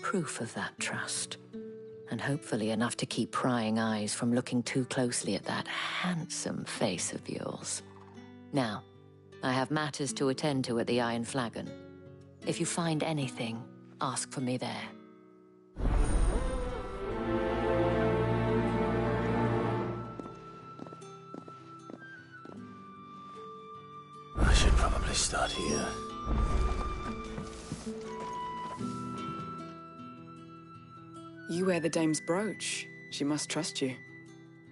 Proof of that trust. And hopefully enough to keep prying eyes from looking too closely at that handsome face of yours. Now, I have matters to attend to at the Iron Flagon. If you find anything, ask for me there. I should probably start here. You wear the dame's brooch. She must trust you.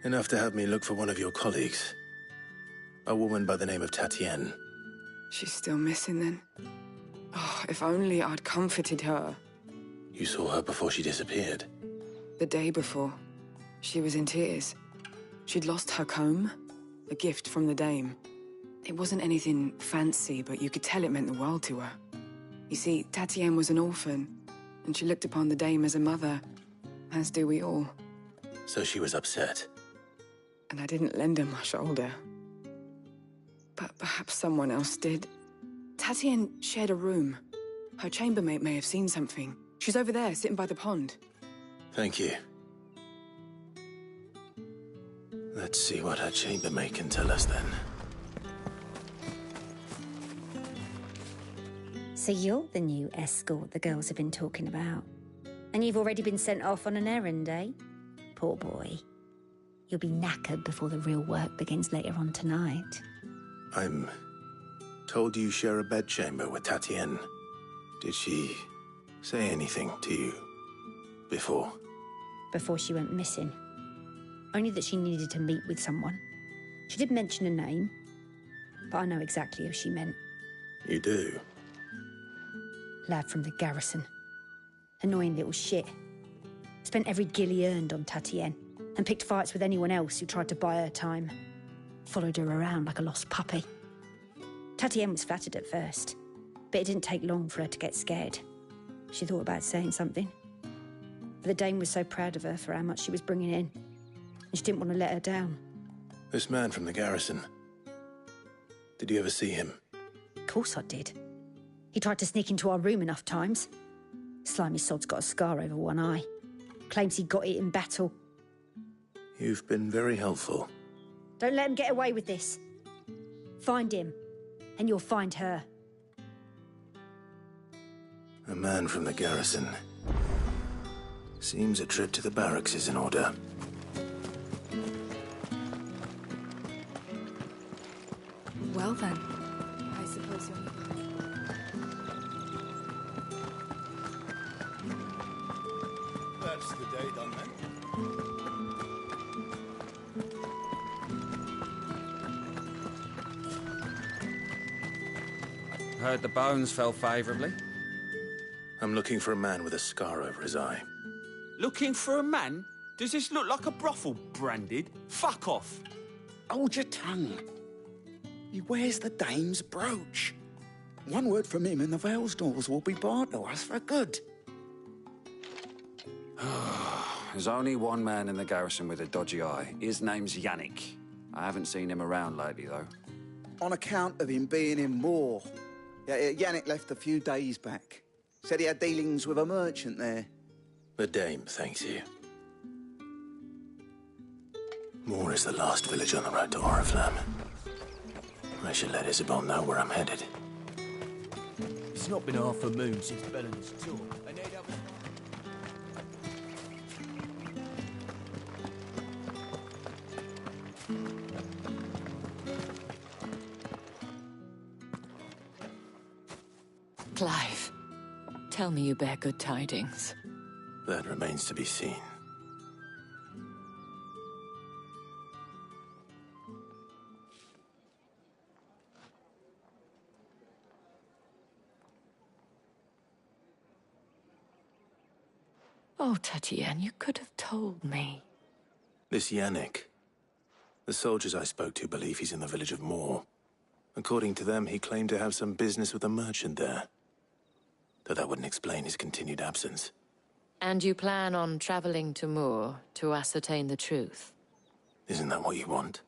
Enough to have me look for one of your colleagues. A woman by the name of Tatienne. She's still missing then. Oh, if only I'd comforted her. You saw her before she disappeared. The day before. She was in tears. She'd lost her comb, a gift from the dame. It wasn't anything fancy, but you could tell it meant the world to her. You see, Tatienne was an orphan, and she looked upon the dame as a mother, as do we all. So she was upset. And I didn't lend her my shoulder. But perhaps someone else did. Tatienne shared a room. Her chambermaid may have seen something. She's over there, sitting by the pond. Thank you. Let's see what her chambermaid can tell us then. So you're the new escort the girls have been talking about. And you've already been sent off on an errand, eh? Poor boy. You'll be knackered before the real work begins later on tonight. I'm told you share a bedchamber with Tatienne. Did she say anything to you before? Before she went missing. Only that she needed to meet with someone. She did mention a name, but I know exactly who she meant. You do? Lad from the garrison. Annoying little shit. Spent every guil he earned on Tatienne, and picked fights with anyone else who tried to buy her time. Followed her around like a lost puppy. Tatienne was flattered at first, but it didn't take long for her to get scared. She thought about saying something. But the Dame was so proud of her for how much she was bringing in, and she didn't want to let her down. This man from the garrison. Did you ever see him? Of course I did. He tried to sneak into our room enough times. Slimy sod's got a scar over one eye. Claims he got it in battle. You've been very helpful. Don't let him get away with this. Find him, and you'll find her. A man from the garrison. Seems a trip to the barracks is in order. Well then, I suppose you're... That's the day done then. Heard the bones fell favourably. I'm looking for a man with a scar over his eye. Looking for a man? Does this look like a brothel, Branded? Fuck off! Hold your tongue. He wears the Dame's brooch. One word from him and the Vale's doors will be barred to us for good. There's only one man in the garrison with a dodgy eye. His name's Yannick. I haven't seen him around lately, though. On account of him being in Moor. Yannick left a few days back. Said he had dealings with a merchant there. The Dame thanks you. Moor is the last village on the road to Oriflamme. I should let Isabel know where I'm headed. It's not been half a moon since Belen's tour. Clive, tell me you bear good tidings. That remains to be seen. Oh, Tatienne, you could have told me. This Yannick. The soldiers I spoke to believe he's in the village of Moor. According to them, he claimed to have some business with a merchant there. Though that wouldn't explain his continued absence. And you plan on traveling to Moor to ascertain the truth? Isn't that what you want?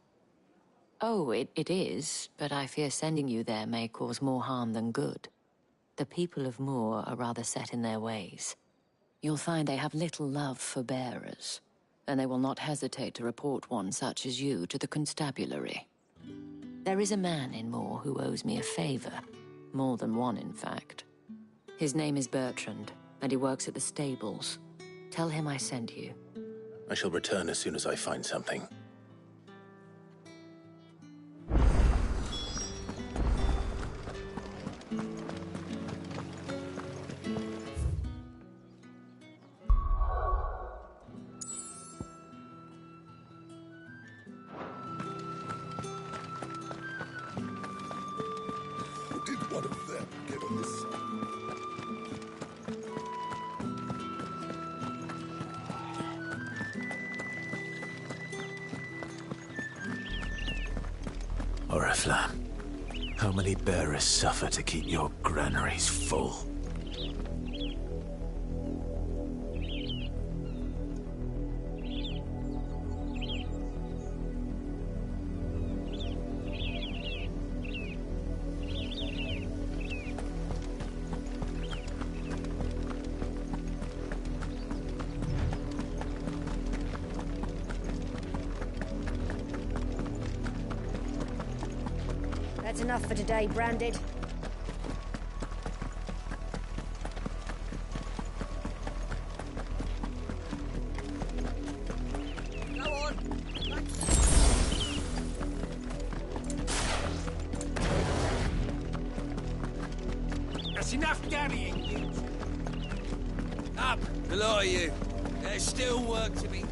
Oh, it is, but I fear sending you there may cause more harm than good. The people of Moor are rather set in their ways. You'll find they have little love for bearers, and they will not hesitate to report one such as you to the constabulary. There is a man in Moor who owes me a favor. More than one, in fact. His name is Bertrand, and he works at the stables. Tell him I sent you. I shall return as soon as I find something. Did one of them get on this side? Oriflamme, how many bearers suffer to keep your granaries full? That's enough for today, Branded. Go on! That's enough carrying, you. Up, the lot of you. There's still work to be done.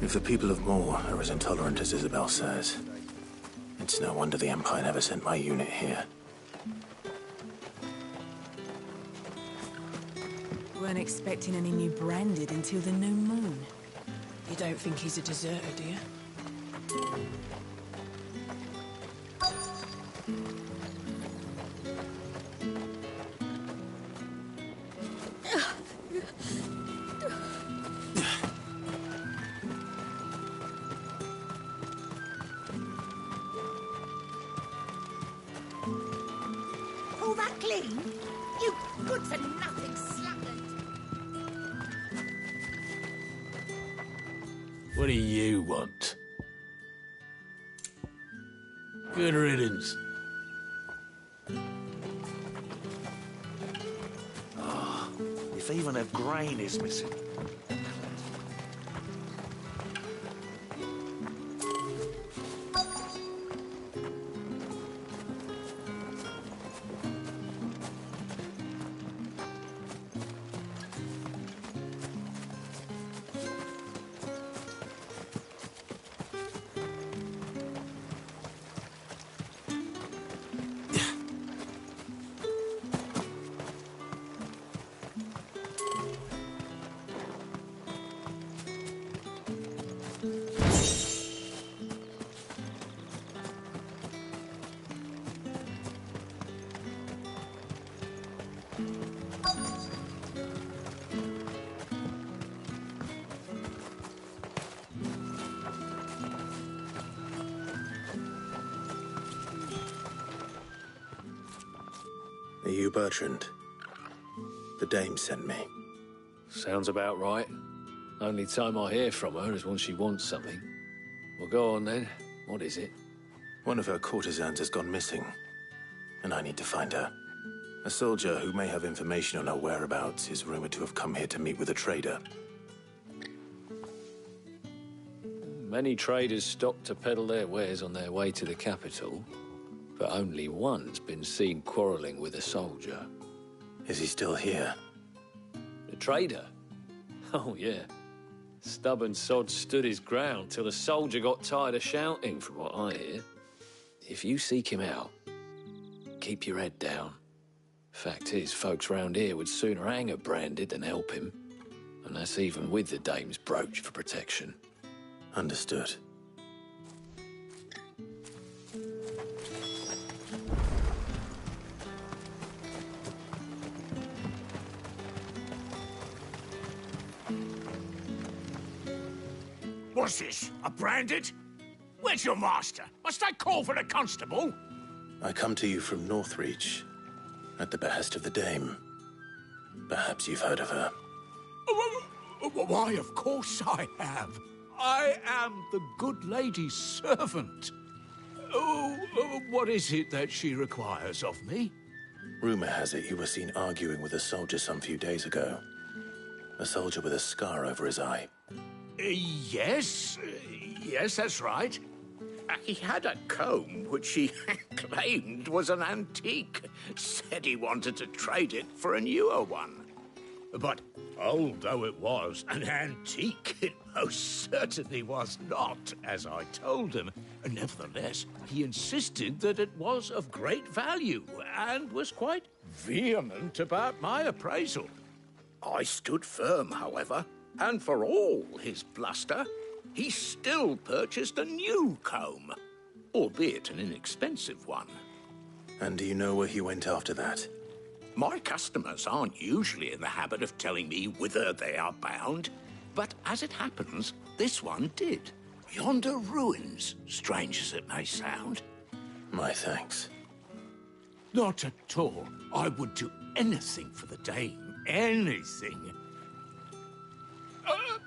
If the people of Moor are as intolerant as Isabel says, it's no wonder the Empire never sent my unit here. Weren't expecting any new Branded until the new moon. You don't think he's a deserter, do you? All that clean? You good-for-nothing sluggard! What do you want? Good riddance. Ah, if even a grain is missing. Are you Bertrand? The dame sent me. Sounds about right. Only time I hear from her is when she wants something. Well, go on then. What is it? One of her courtesans has gone missing, and I need to find her. A soldier who may have information on her whereabouts is rumored to have come here to meet with a trader. Many traders stop to peddle their wares on their way to the capital, but only one's been seen quarrelling with a soldier. Is he still here? The trader? Oh, yeah. Stubborn sod stood his ground till the soldier got tired of shouting, from what I hear. If you seek him out, keep your head down. Fact is, folks round here would sooner hang her branded than help him. And that's even with the dame's brooch for protection. Understood. What's this? A branded? Where's your master? Must I call for the constable? I come to you from Northreach, at the behest of the dame. Perhaps you've heard of her. Why, of course I have. I am the good lady's servant. What is it that she requires of me? Rumor has it you were seen arguing with a soldier some few days ago. A soldier with a scar over his eye. Yes, that's right. He had a comb which he claimed was an antique. Said he wanted to trade it for a newer one. But old though it was, an antique it most certainly was not, as I told him. Nevertheless, he insisted that it was of great value and was quite vehement about my appraisal. I stood firm, however, and for all his bluster, he still purchased a new comb, albeit an inexpensive one. And do you know where he went after that? My customers aren't usually in the habit of telling me whither they are bound, but as it happens, this one did. Yonder ruins, strange as it may sound. My thanks. Not at all. I would do anything for the dame. Anything.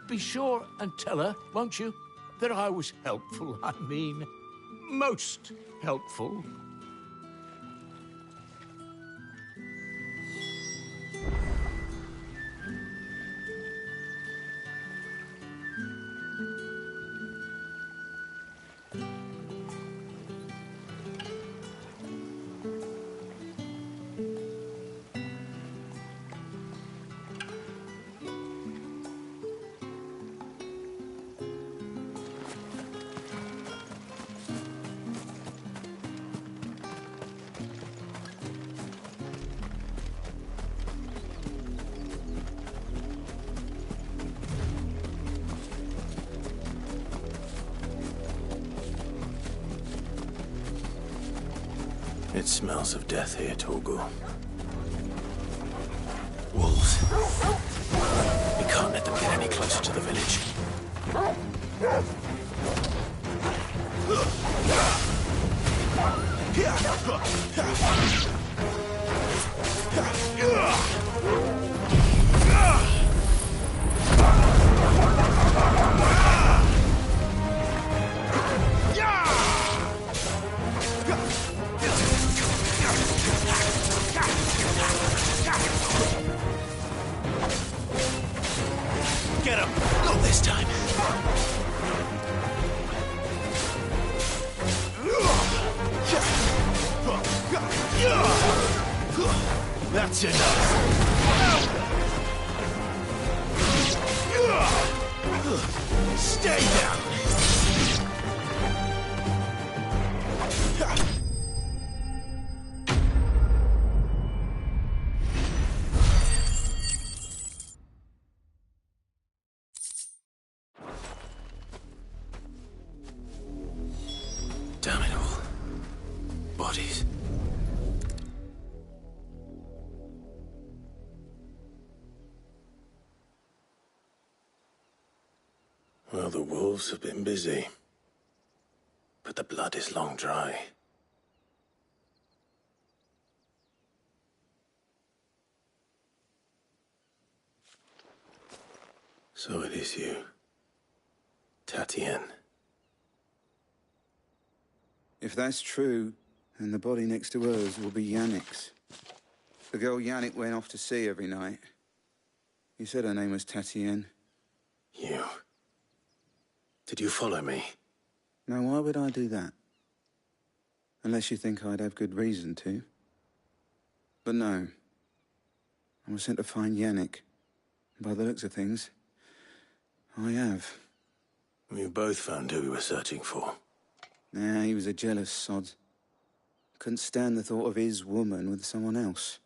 Be sure and tell her, won't you, that I was helpful. I mean, most helpful. It smells of death here, Torgal. Wolves. We can't let them get any closer to the village. Get him! Not this time. That's enough. Stay down. Damn it all. Bodies. Well, the wolves have been busy. But the blood is long dry. So it is you, Tatienne. If that's true, then the body next to hers will be Yannick's. The girl Yannick went off to see every night. You said her name was Tatienne. You. Did you follow me? Now, why would I do that? Unless you think I'd have good reason to. But no. I was sent to find Yannick. By the looks of things, I have. We both found who we were searching for. Nah, he was a jealous sod. Couldn't stand the thought of his woman with someone else.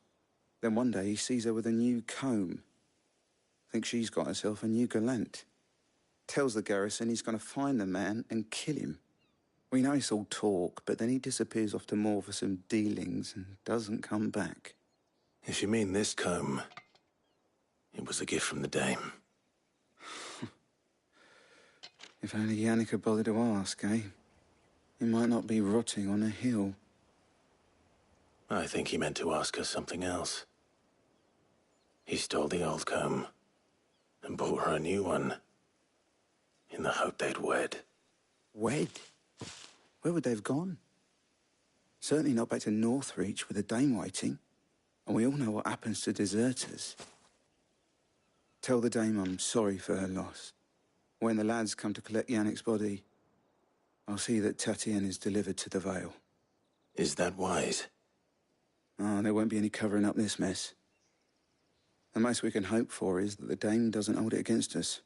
Then one day he sees her with a new comb. Thinks she's got herself a new gallant. Tells the garrison he's going to find the man and kill him. We know it's all talk, but then he disappears off to Moor for some dealings and doesn't come back. If you mean this comb, it was a gift from the dame. If only Yannick had bothered to ask, eh? He might not be rotting on a hill. I think he meant to ask us something else. He stole the old comb and bought her a new one in the hope they'd wed. Wed? Where would they have gone? Certainly not back to Northreach with a dame waiting. And we all know what happens to deserters. Tell the dame I'm sorry for her loss. When the lads come to collect Yannick's body, I'll see that Tatienne is delivered to the Vale. Is that wise? Oh, there won't be any covering up this mess. The most we can hope for is that the dame doesn't hold it against us.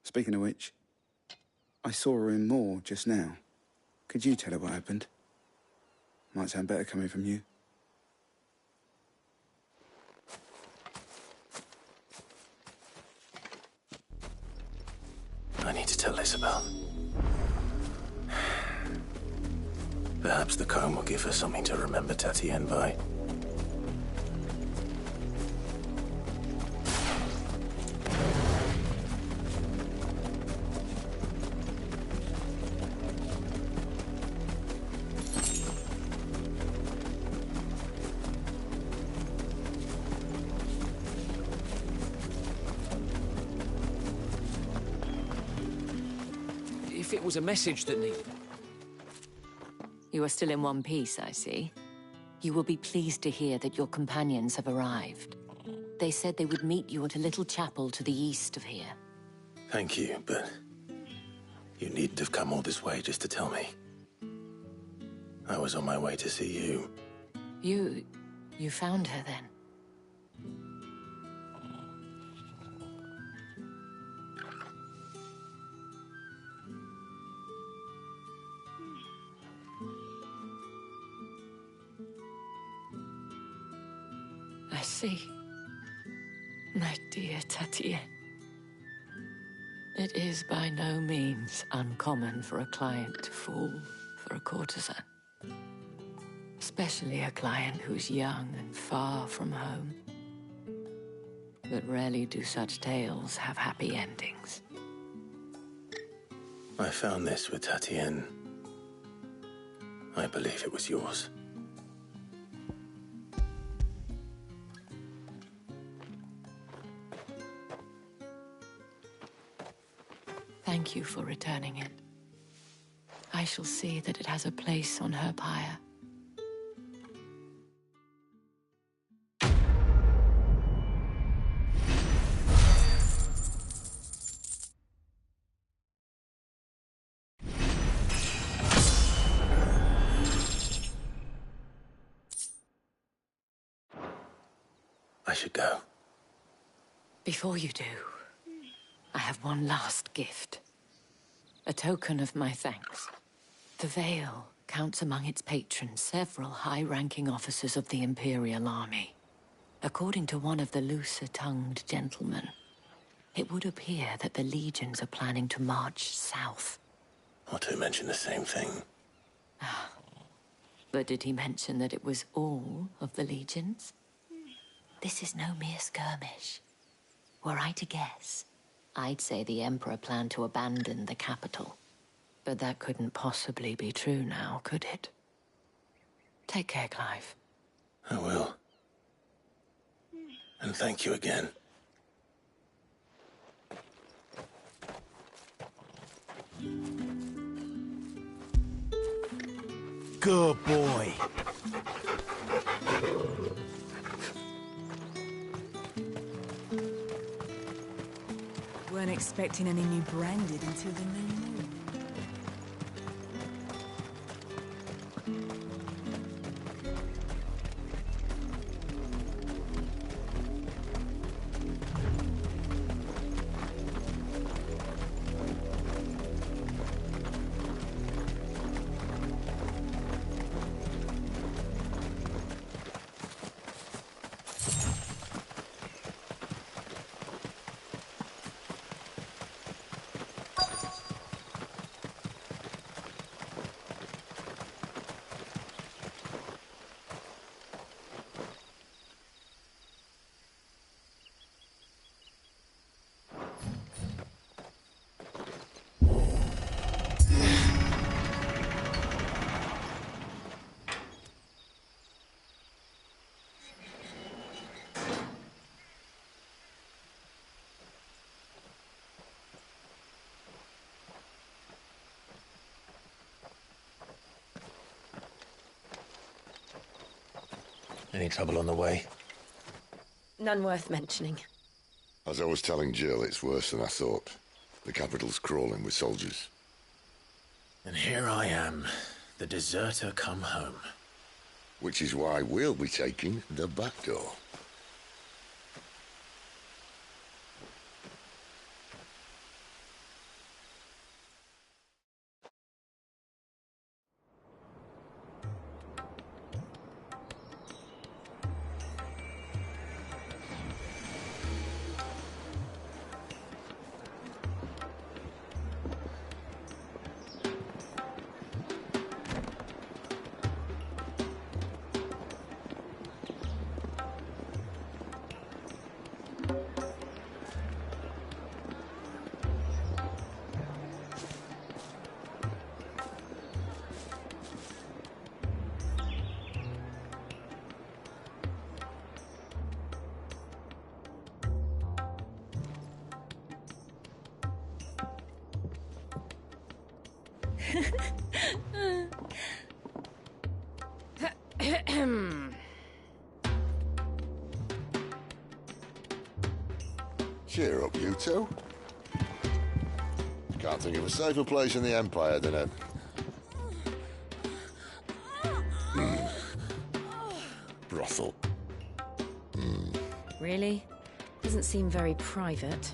Speaking of which, I saw her in Moor just now. Could you tell her what happened? Might sound better coming from you. I need to tell Isabel. Perhaps the comb will give her something to remember Tatienne by. If it was a message that needed... You are still in one piece, I see. You will be pleased to hear that your companions have arrived. They said they would meet you at a little chapel to the east of here. Thank you, but you needn't have come all this way just to tell me. I was on my way to see you. You found her then? I see. My dear Tatienne. It is by no means uncommon for a client to fall for a courtesan. Especially a client who's young and far from home. But rarely do such tales have happy endings. I found this with Tatienne. I believe it was yours. Thank you for returning it. I shall see that it has a place on her pyre. I should go. Before you do, I have one last gift. A token of my thanks. The Vale counts among its patrons several high-ranking officers of the Imperial Army. According to one of the looser-tongued gentlemen, it would appear that the legions are planning to march south. Otto mentioned the same thing. But did he mention that it was all of the legions? This is no mere skirmish. Were I to guess, I'd say the Emperor planned to abandon the capital. But that couldn't possibly be true now, could it? Take care, Clive. I will. And thank you again. Good boy. Weren't expecting any new branded until the new moon. Any trouble on the way? None worth mentioning. As I was telling Jill, it's worse than I thought. The capital's crawling with soldiers. And here I am, the deserter come home. Which is why we'll be taking the back door. Cheer up, you two. Can't think of a safer place in the Empire than a... brothel. Really? Doesn't seem very private.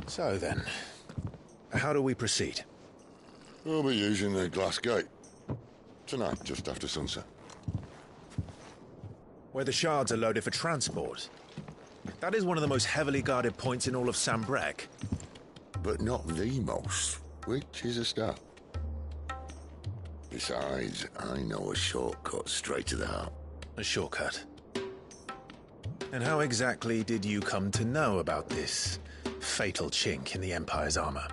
So then, how do we proceed? We'll be using the glass gate. Tonight, just after sunset. Where the shards are loaded for transport. That is one of the most heavily guarded points in all of Sambrec. But not the most, which is a start. Besides, I know a shortcut straight to the heart. A shortcut? And how exactly did you come to know about this fatal chink in the Empire's armor?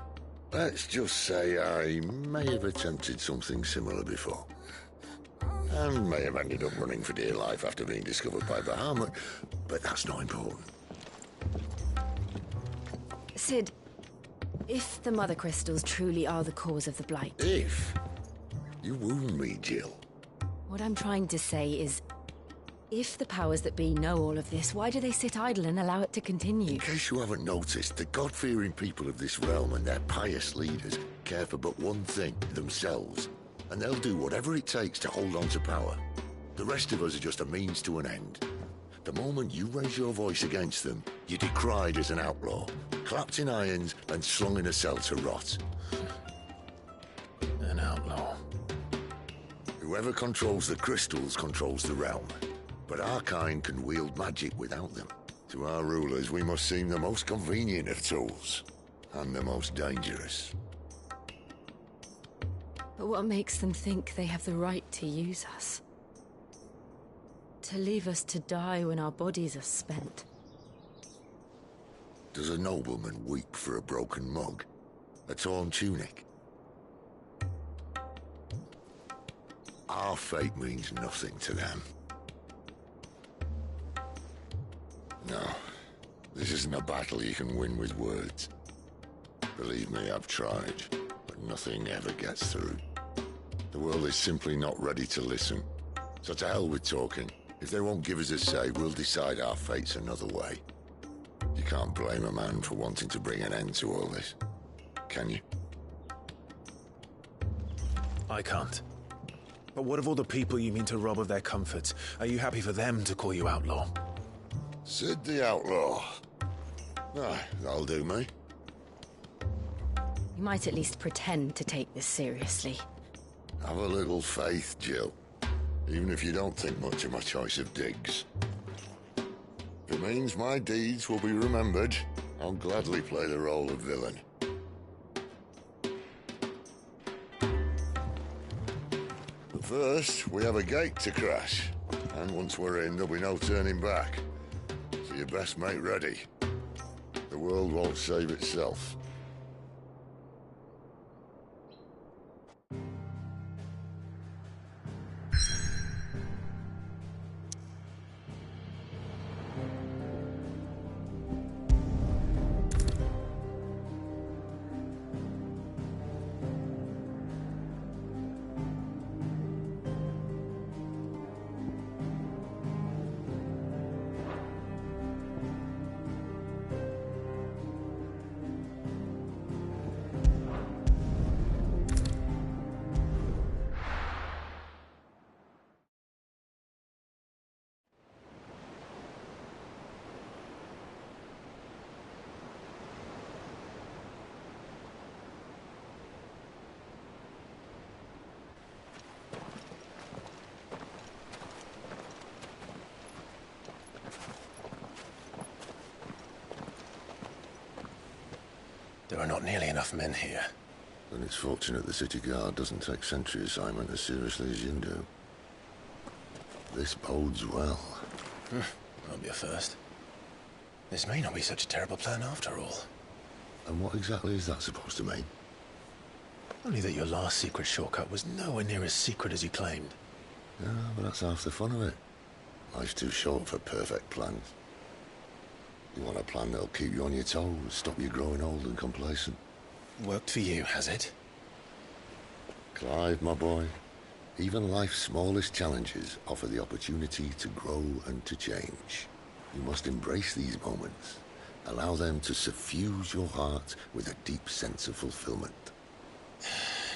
Let's just say I may have attempted something similar before. And may have ended up running for dear life after being discovered by Bahamut, but that's not important. Cid, if the Mother Crystals truly are the cause of the Blight... If? You wound me, Jill. What I'm trying to say is, if the powers that be know all of this, why do they sit idle and allow it to continue? In case you haven't noticed, the God-fearing people of this realm and their pious leaders care for but one thing, themselves. And they'll do whatever it takes to hold on to power. The rest of us are just a means to an end. The moment you raise your voice against them, you're decried as an outlaw, clapped in irons and slung in a cell to rot. An outlaw. Whoever controls the crystals controls the realm. But our kind can wield magic without them. To our rulers, we must seem the most convenient of tools. And the most dangerous. But what makes them think they have the right to use us? To leave us to die when our bodies are spent? Does a nobleman weep for a broken mug? A torn tunic? Our fate means nothing to them. No, this isn't a battle you can win with words. Believe me, I've tried, but nothing ever gets through. The world is simply not ready to listen. So to hell with talking. If they won't give us a say, we'll decide our fates another way. You can't blame a man for wanting to bring an end to all this, can you? I can't. But what of all the people you mean to rob of their comforts? Are you happy for them to call you outlaw? Cid the Outlaw. Ah, that'll do me. You might at least pretend to take this seriously. Have a little faith, Jill. Even if you don't think much of my choice of digs. If it means my deeds will be remembered, I'll gladly play the role of villain. But first, we have a gate to crash. And once we're in, there'll be no turning back. So you best make ready. The world won't save itself. There are not nearly enough men here. Then it's fortunate the city guard doesn't take sentry assignment as seriously as you do. This bodes well. Won't be a first. This may not be such a terrible plan after all. And what exactly is that supposed to mean? Only that your last secret shortcut was nowhere near as secret as you claimed. Yeah, but that's half the fun of it. Life's too short for perfect plans. You want a plan that'll keep you on your toes, stop you growing old and complacent. Worked for you, has it? Clive, my boy, even life's smallest challenges offer the opportunity to grow and to change. You must embrace these moments. Allow them to suffuse your heart with a deep sense of fulfillment.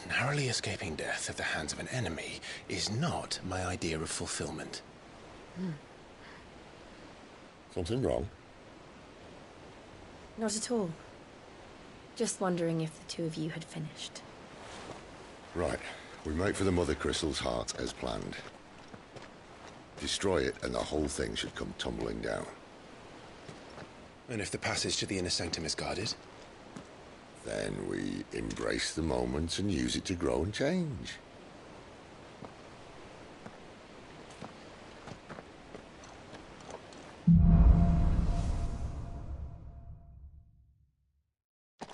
Narrowly escaping death at the hands of an enemy is not my idea of fulfillment. Something wrong? Not at all. Just wondering if the two of you had finished. Right. We make for the Mother Crystal's heart as planned. Destroy it, and the whole thing should come tumbling down. And if the passage to the inner sanctum is guarded? Then we embrace the moment and use it to grow and change.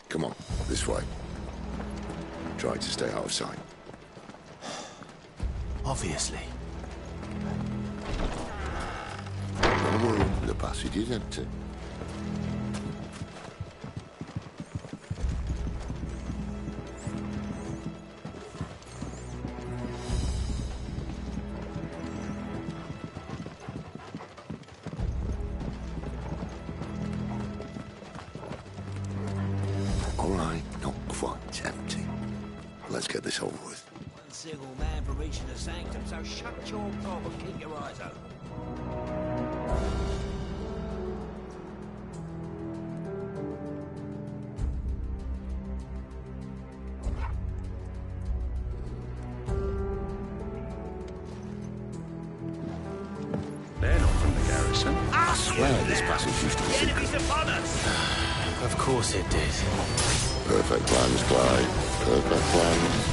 Come on, this way. Try to stay out of sight. Obviously. Don't worry, the passage is empty. All right, not quite empty. Let's get this over with. One single man for reaching the sanctum, so shut your gob and keep your eyes open. They're not from the garrison. I swear this passage used to be secret. Enemies upon us! Of course it did. Perfect plans, Clyde. Perfect plans.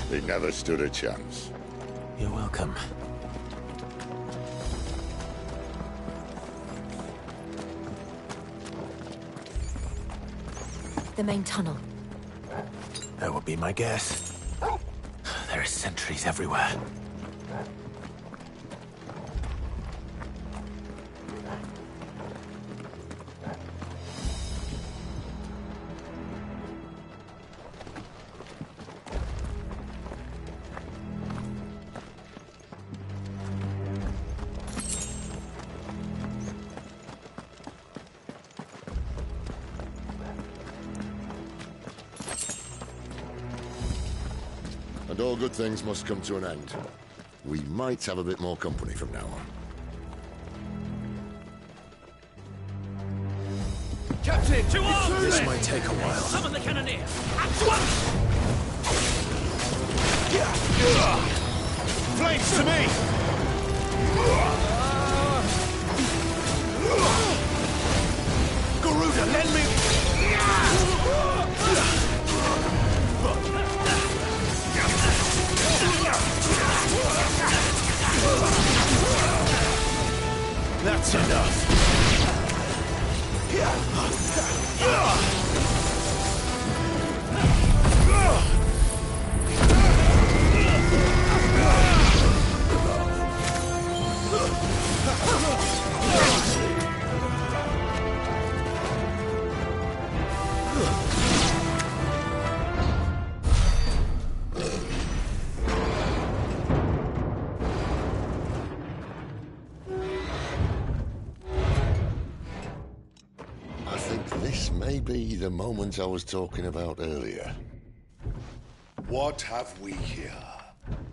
They never stood a chance. You're welcome. The main tunnel. That would be my guess. There are sentries everywhere. And all good things must come to an end. We might have a bit more company from now on. Captain, to arms! This might take a while. Summon the cannoneer! At once! Flames to me! Garuda, lend me... That's enough. This may be the moment I was talking about earlier. What have we here?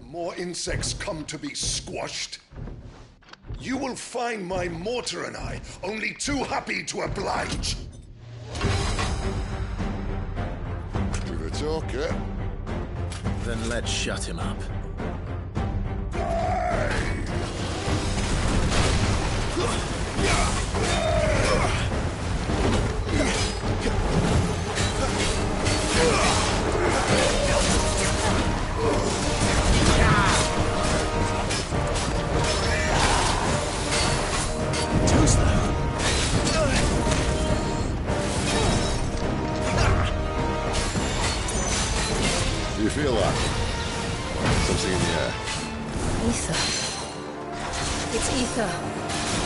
More insects come to be squashed? You will find my mortar and I only too happy to oblige. With a talker. Then let's shut him up. Do you feel that? Something in the air. Ether. It's ether.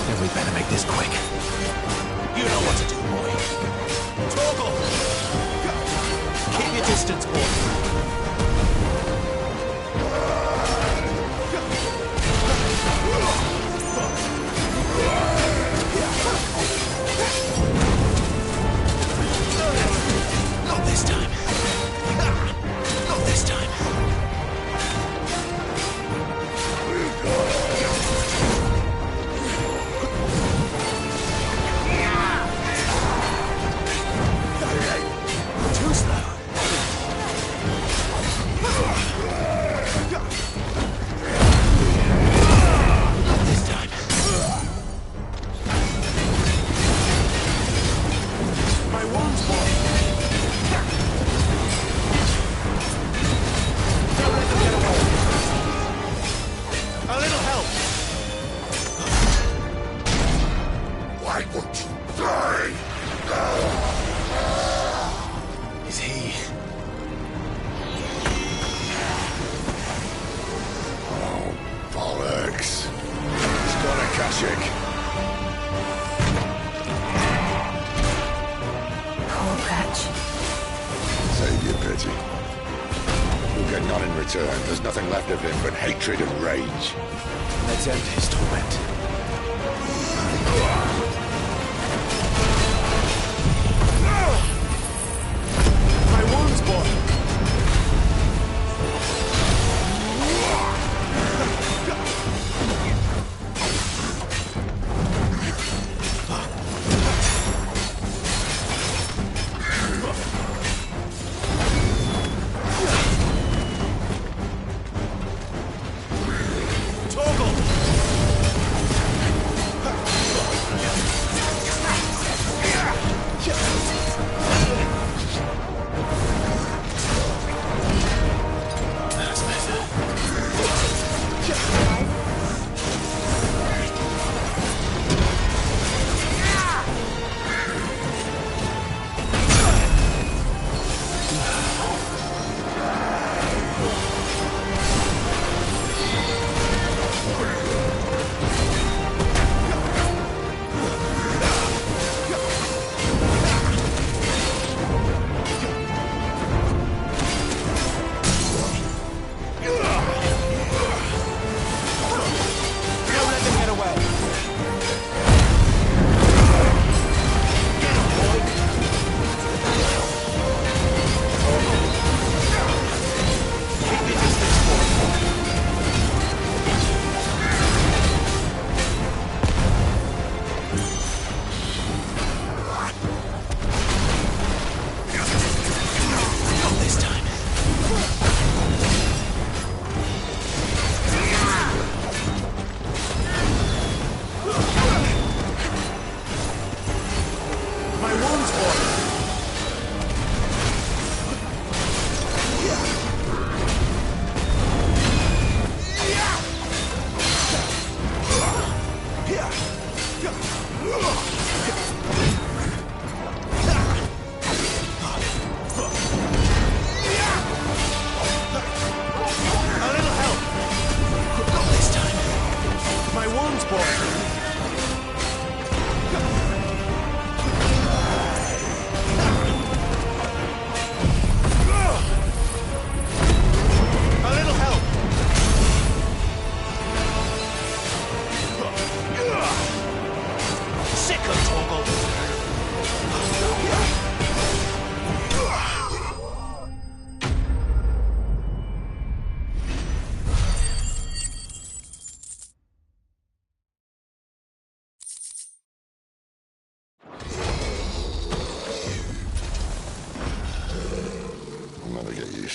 Then we better make this quick. You know what to do, boy. Torgal! Keep your distance, boy. Not this time. Not this time. Too slow. Not this time. My wounds, boy. Don't let them get away. A little help. Why won't you die? Is he? Oh, bollocks. He's got a Kashyyyk. Poor Patch. Save your pity. You'll get none in return. There's nothing left of him but hatred and rage. Let's end his torment. My wounds, boy.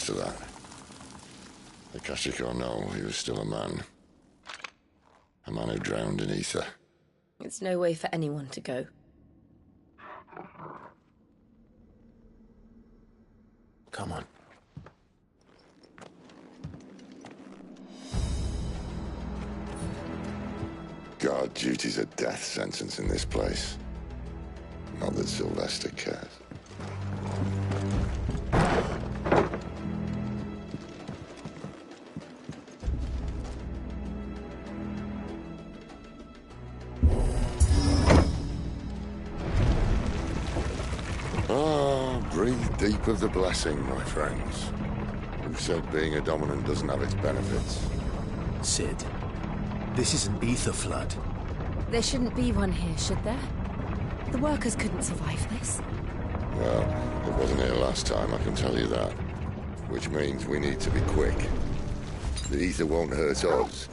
To that. The Kashyyyk or no, he was still a man. A man who drowned in ether. It's no way for anyone to go. Come on. God, duty's a death sentence in this place. Not that Sylvester cares. Breathe deep of the blessing, my friends. Who said being a dominant doesn't have its benefits? Cid, this isn't Ether Flood. There shouldn't be one here, should there? The workers couldn't survive this. Well, it wasn't here last time, I can tell you that. Which means we need to be quick. The ether won't hurt us,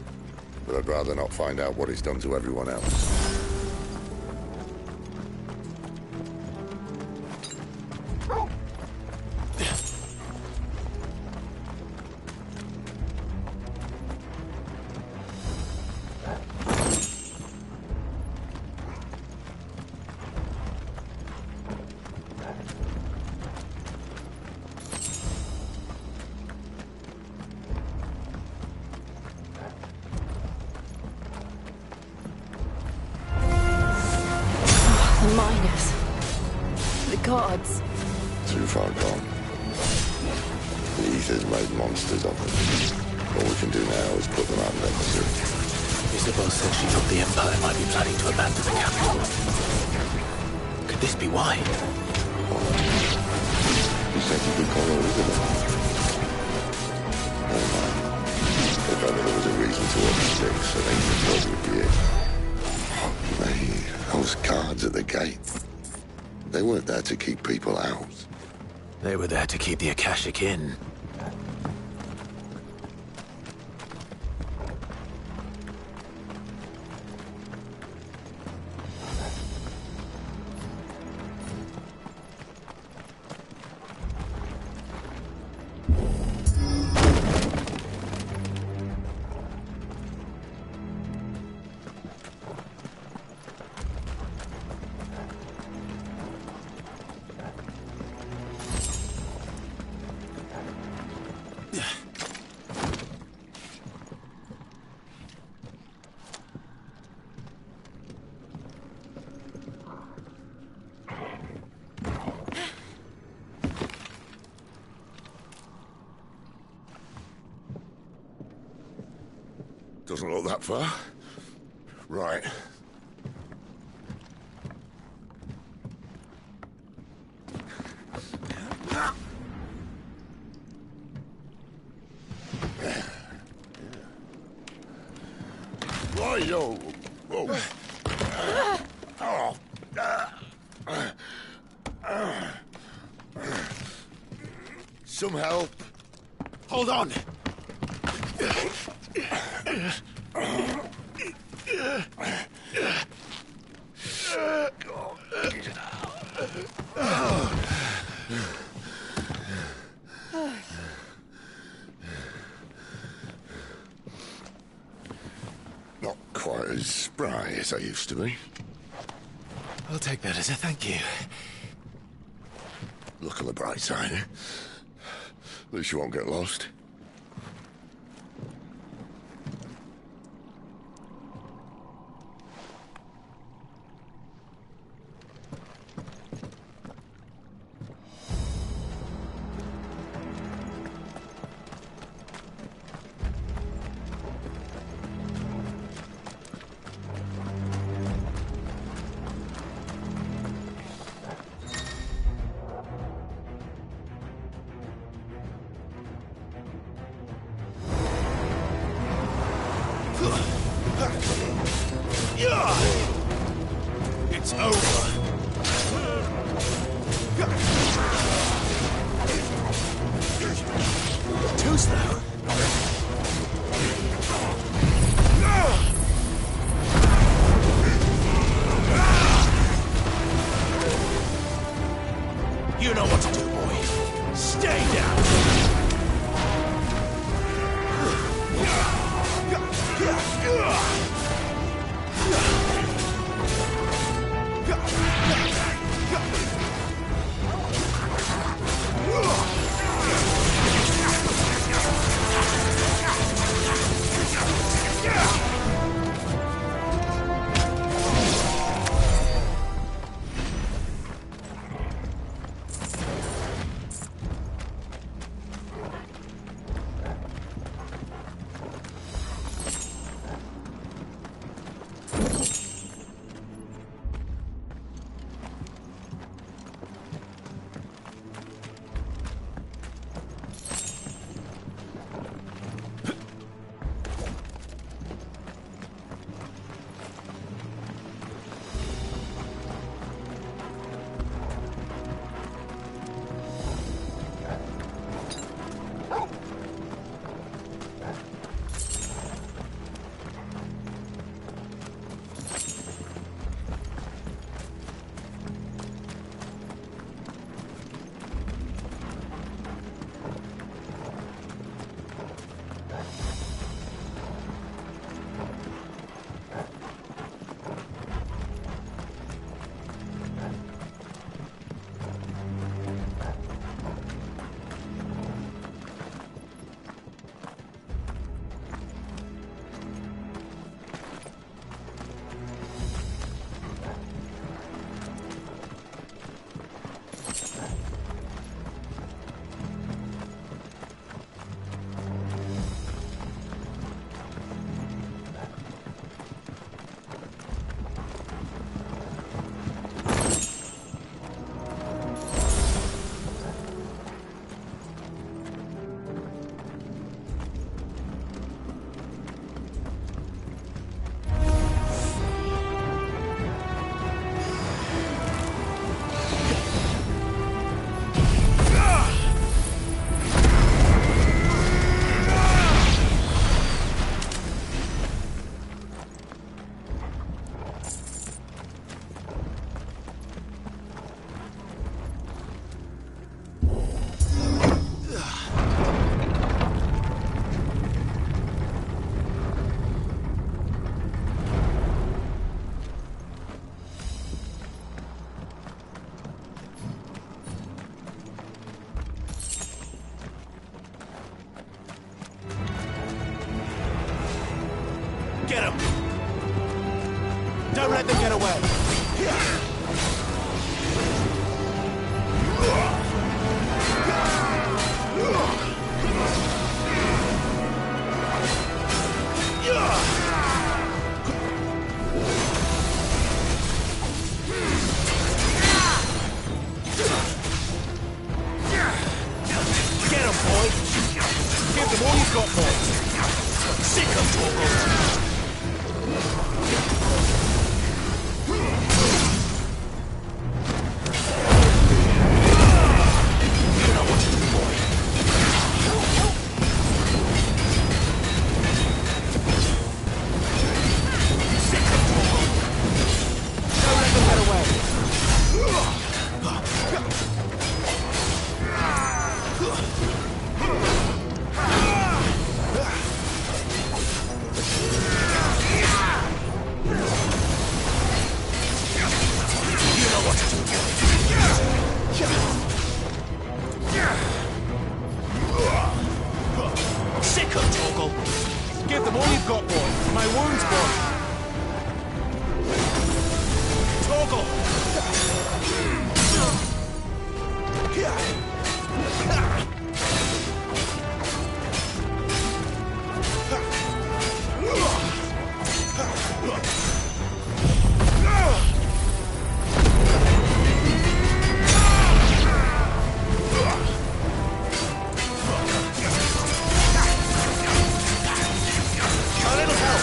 but I'd rather not find out what it's done to everyone else. The miners. The gods. Too far gone. The ether's made monsters of them. All we can do now is put them out of their misery. Isabel said she thought the Empire might be planning to abandon the capital. Could this be why? You said you could call her Isabel. Never mind. If ever there was a reason to order sticks, I think this was would be it. Hey, those guards at the gate. They weren't there to keep people out. They were there to keep the Akashic in. Doesn't look that far. Right. Yo. Whoa. Some help. Hold on. Not quite as spry as I used to be. I'll take that as a thank you. Look on the bright side, eh? At least you won't get lost. It's over. Too slow. You know what to do, boy. Stay down. Don't let them get away. Get him, boy! Give them all you've got, boy! Sick of Torgal! You know what to do, boy. Sick of Torgal! Don't let them get away. You know what to do, boy. Sick of Torgal! Give them all you've got, boy. My wound's gone. Torgal! A little help!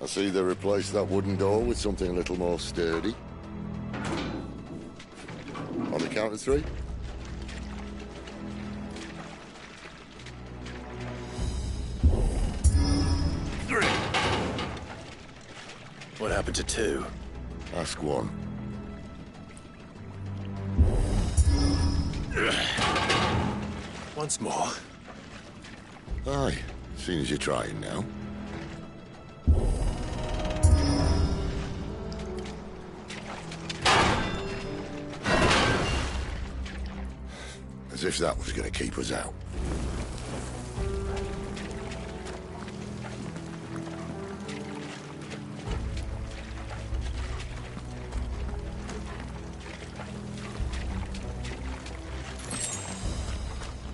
I see they replaced that wooden door with something a little more sturdy. On the count of 3? What happened to 2? Ask 1. Once more. Aye, seeing as you're trying now. As if that was going to keep us out.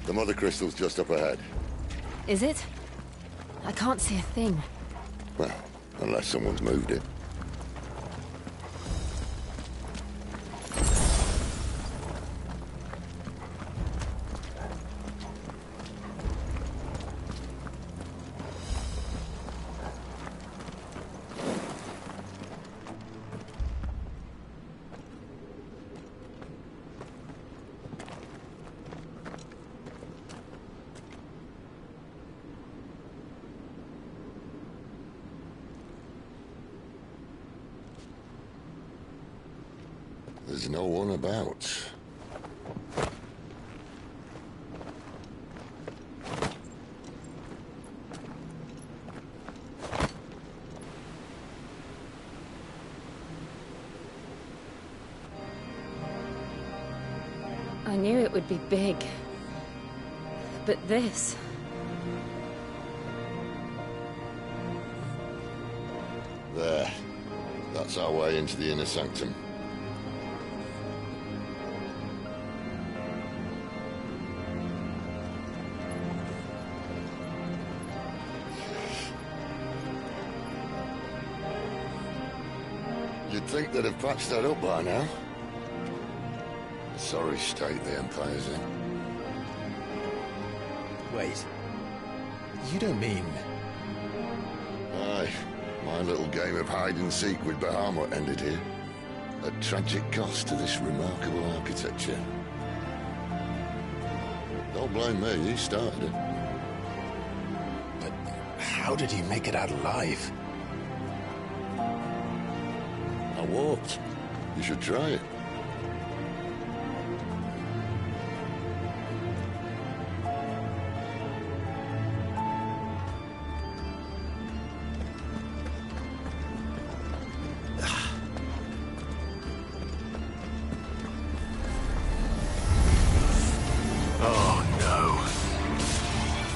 The mother crystal's just up ahead. Is it? I can't see a thing. Well, unless someone's moved it. There's no one about. I knew it would be big. But this... There. That's our way into the inner sanctum. You'd think they'd have patched that up by now. Sorry state the Empire's in. Wait. You don't mean... Aye. My little game of hide-and-seek with Bahamut ended here. At tragic cost to this remarkable architecture. Don't blame me, he started it. But how did he make it out alive? I walked. You should try it.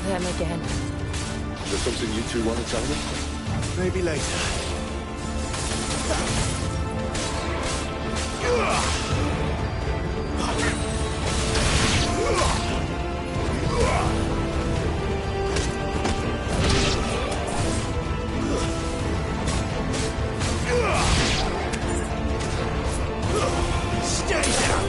Them again. Is there something you two want to tell me? Maybe later. Stay down!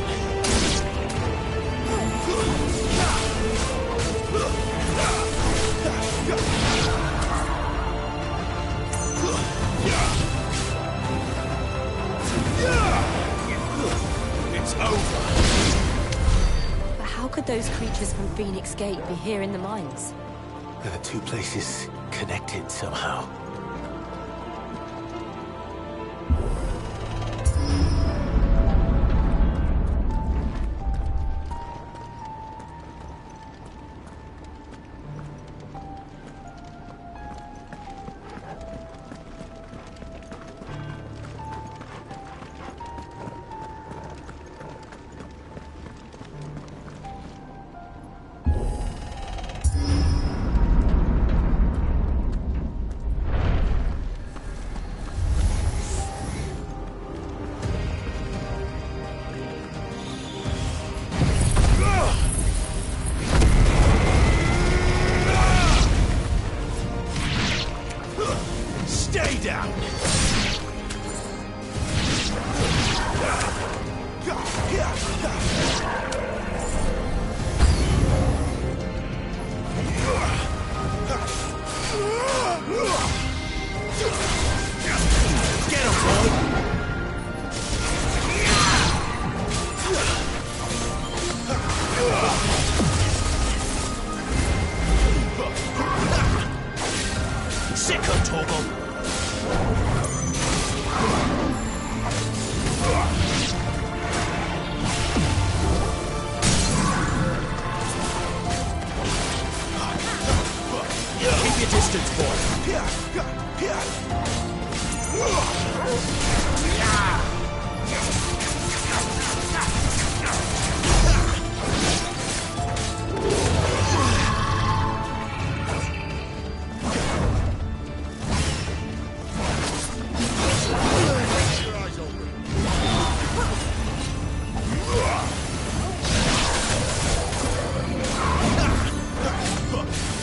It's over. But how could those creatures from Phoenix Gate be here in the mines? Are the two places connected somehow? Stay down! Get him, boy! Sicko, Torgal! Keep your distance, boy.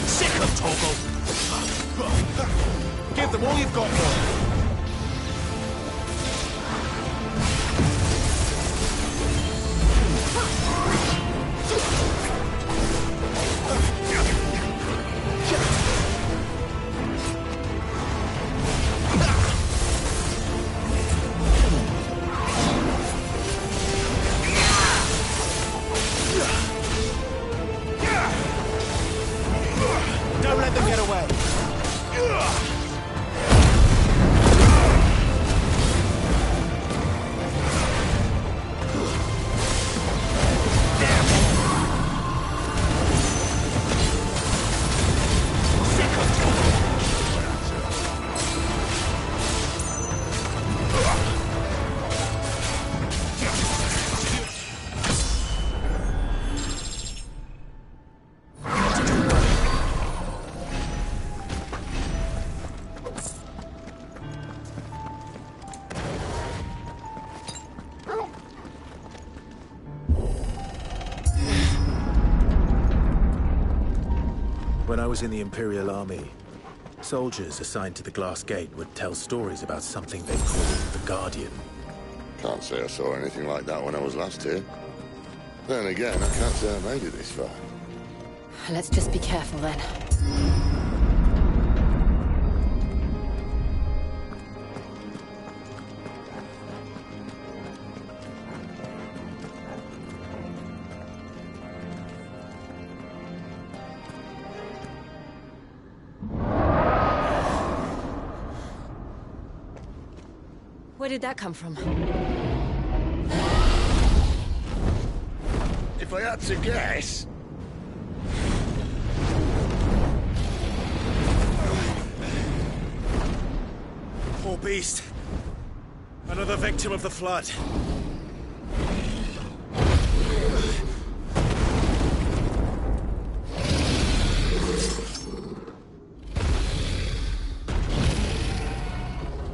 Sick of Torgal! Give them all you've got, boy. Don't let them get away. When I was in the Imperial Army, soldiers assigned to the Glass Gate would tell stories about something they called the Guardian. Can't say I saw anything like that when I was last here. Then again, I can't say I made it this far. Let's just be careful then. Where did that come from? If I had to guess... Poor beast. Another victim of the flood.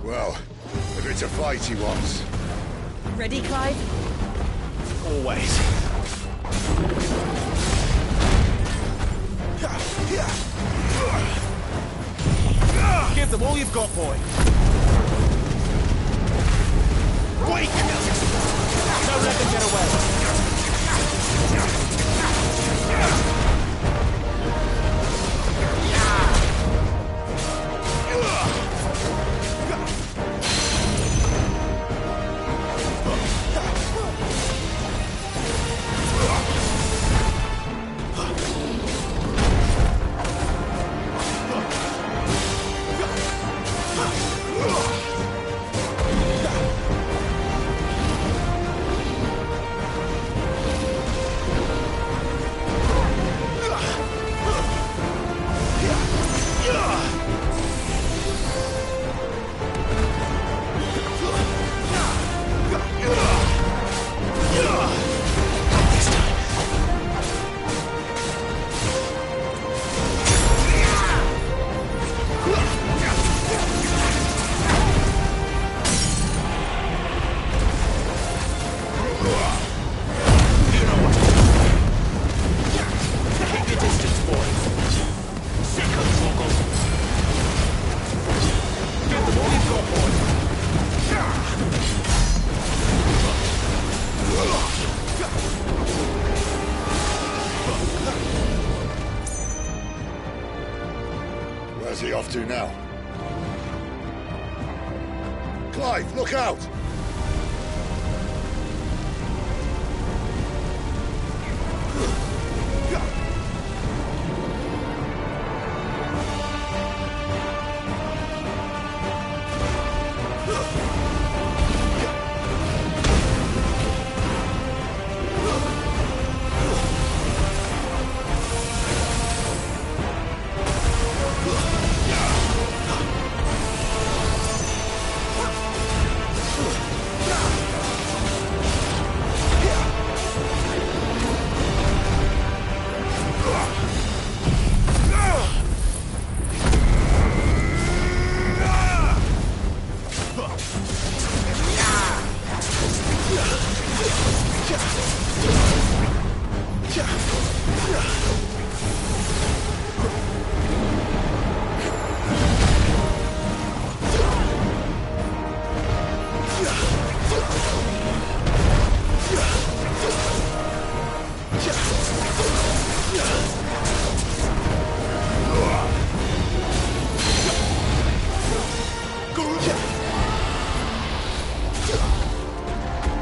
Well, if it's a fight he wants. Ready, Clive? Always. Give them all you've got, boy. Wait! Don't let them get away. Where's he off to now? Clive, look out!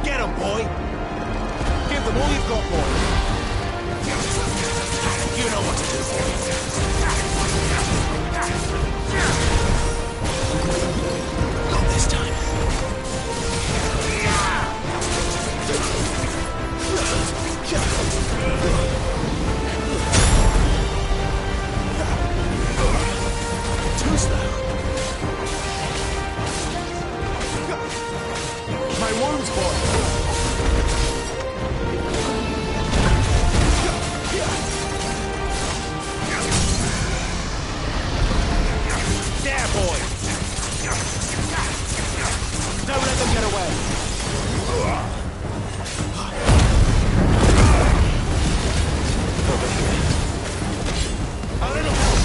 Get him, boy! Give them all you've got, boy! You know what to do, boy! Not this time. Too slow. My wounds, boy! There, boy! Don't let them get away! Over here. A little help!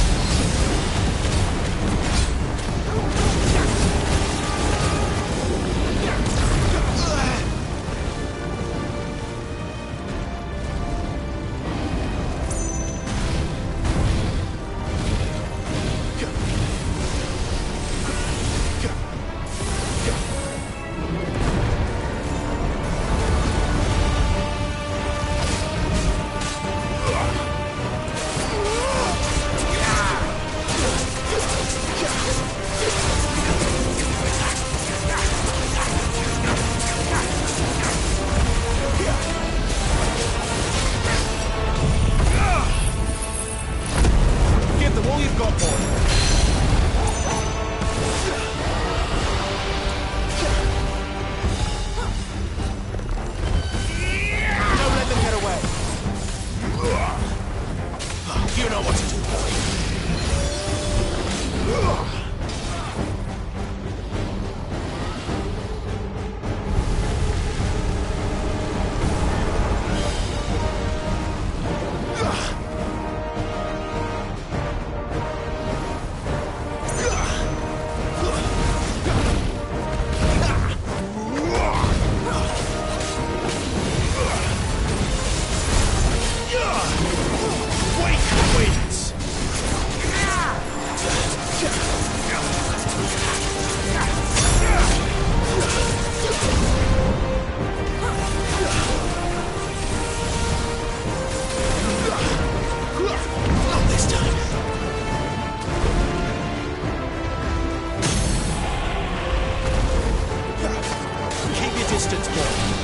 bastards, boy!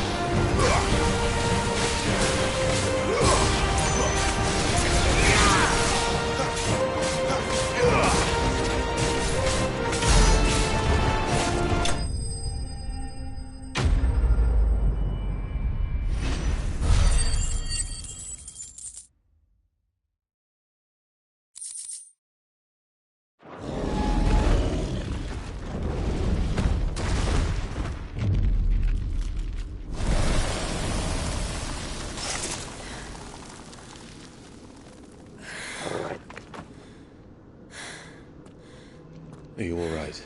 Are you all right?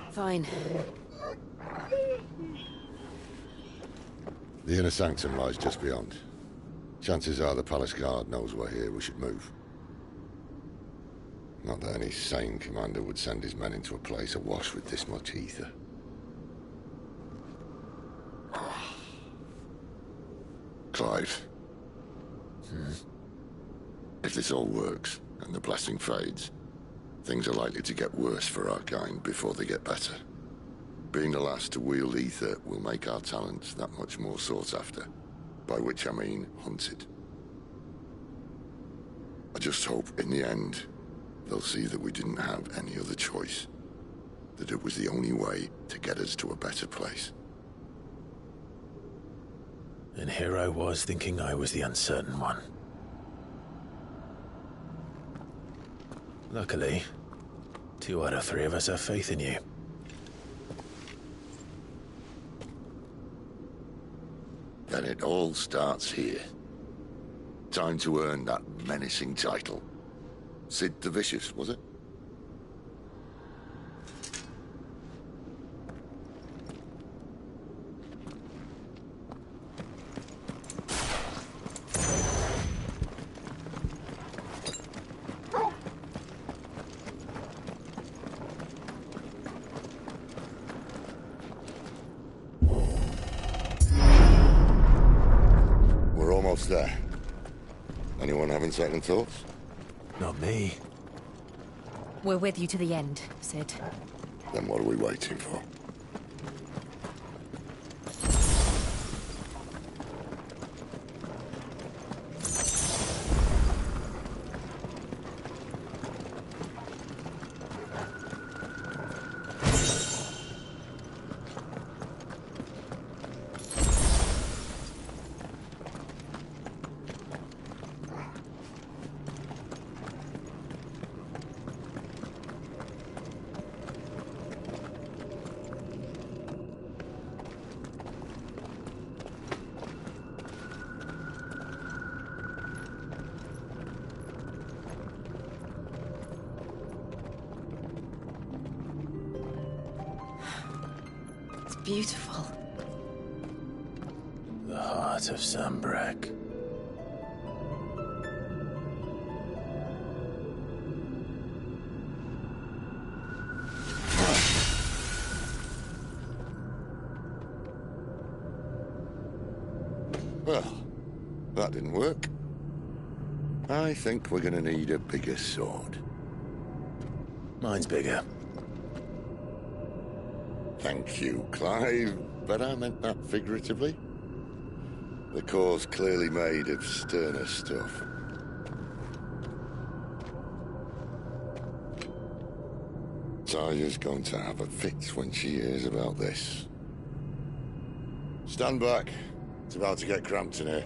Fine. The inner sanctum lies just beyond. Chances are the palace guard knows we're here. We should move. Not that any sane commander would send his men into a place awash with this much ether. Clive. If this all works, and the blessing fades, things are likely to get worse for our kind before they get better. Being the last to wield ether will make our talents that much more sought after. By which I mean hunted. I just hope, in the end, they'll see that we didn't have any other choice. That it was the only way to get us to a better place. And here I was thinking I was the uncertain one. Luckily, 2 out of 3 of us have faith in you. Then it all starts here. Time to earn that menacing title. Cid the Vicious, was it? There. Anyone having second thoughts? Not me. We're with you to the end, Cid. Then what are we waiting for? Beautiful. The heart of Sambrek. Well, that didn't work. I think we're gonna need a bigger sword. Mine's bigger. Thank you, Clive, but I meant that figuratively. The core's clearly made of sterner stuff. Taya's going to have a fit when she hears about this. Stand back. It's about to get cramped in here.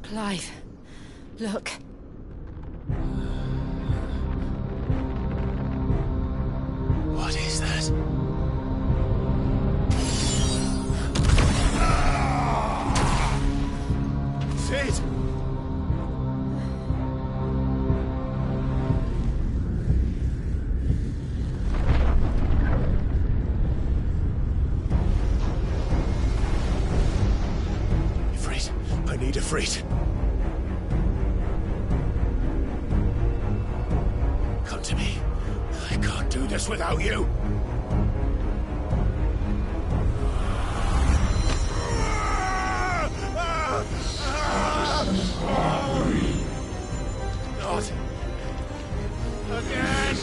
Clive, look. What is that? Sid! Ifrit, I need Ifrit. Come to me. I can't do this without you. Not again.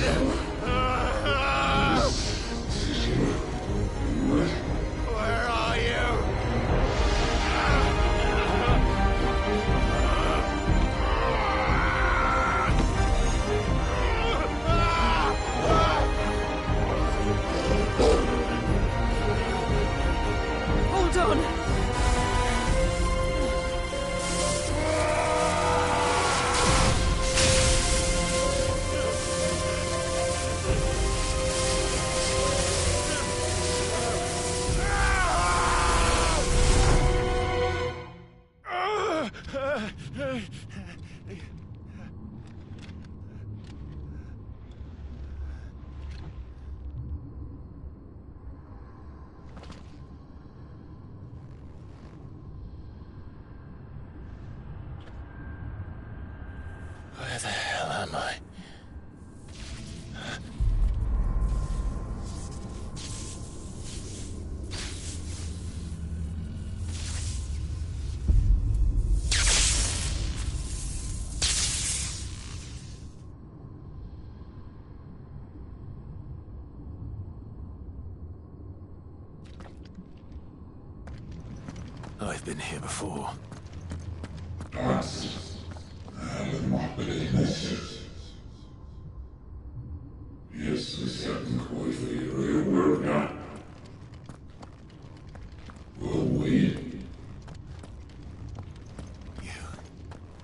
Where are you? Hold on. Where the hell am I? I've been here before.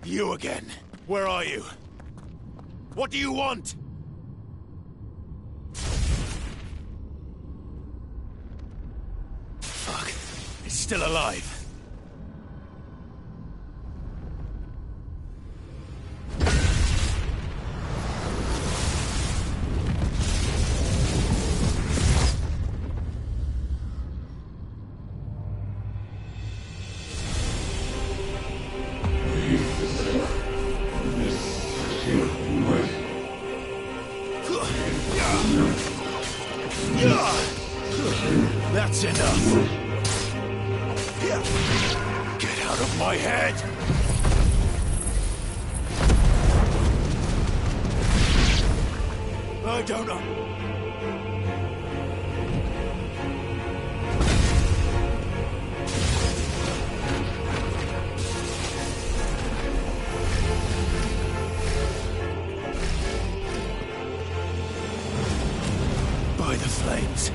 You again. Where are you? What do you want? Fuck. It's still alive. That's enough. Get out of my head! I don't know. By the flames.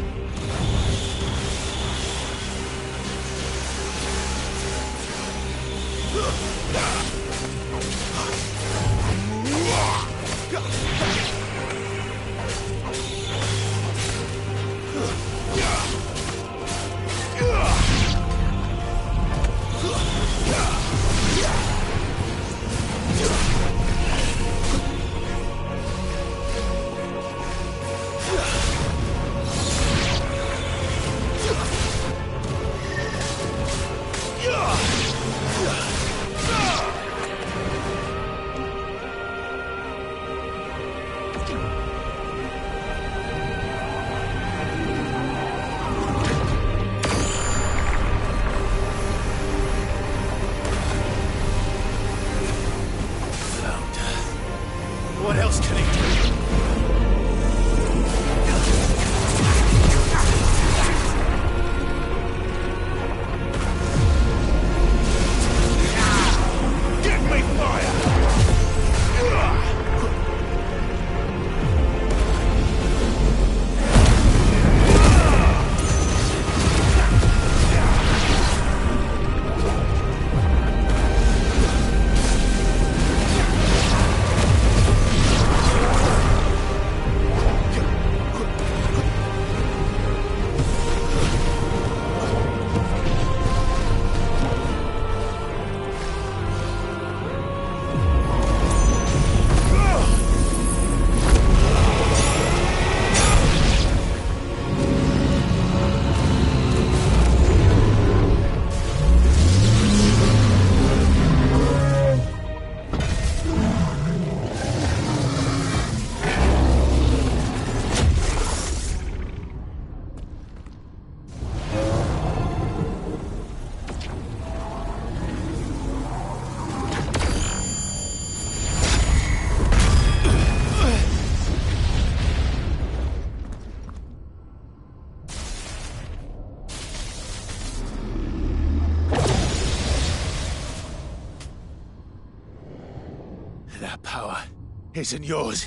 isn't yours.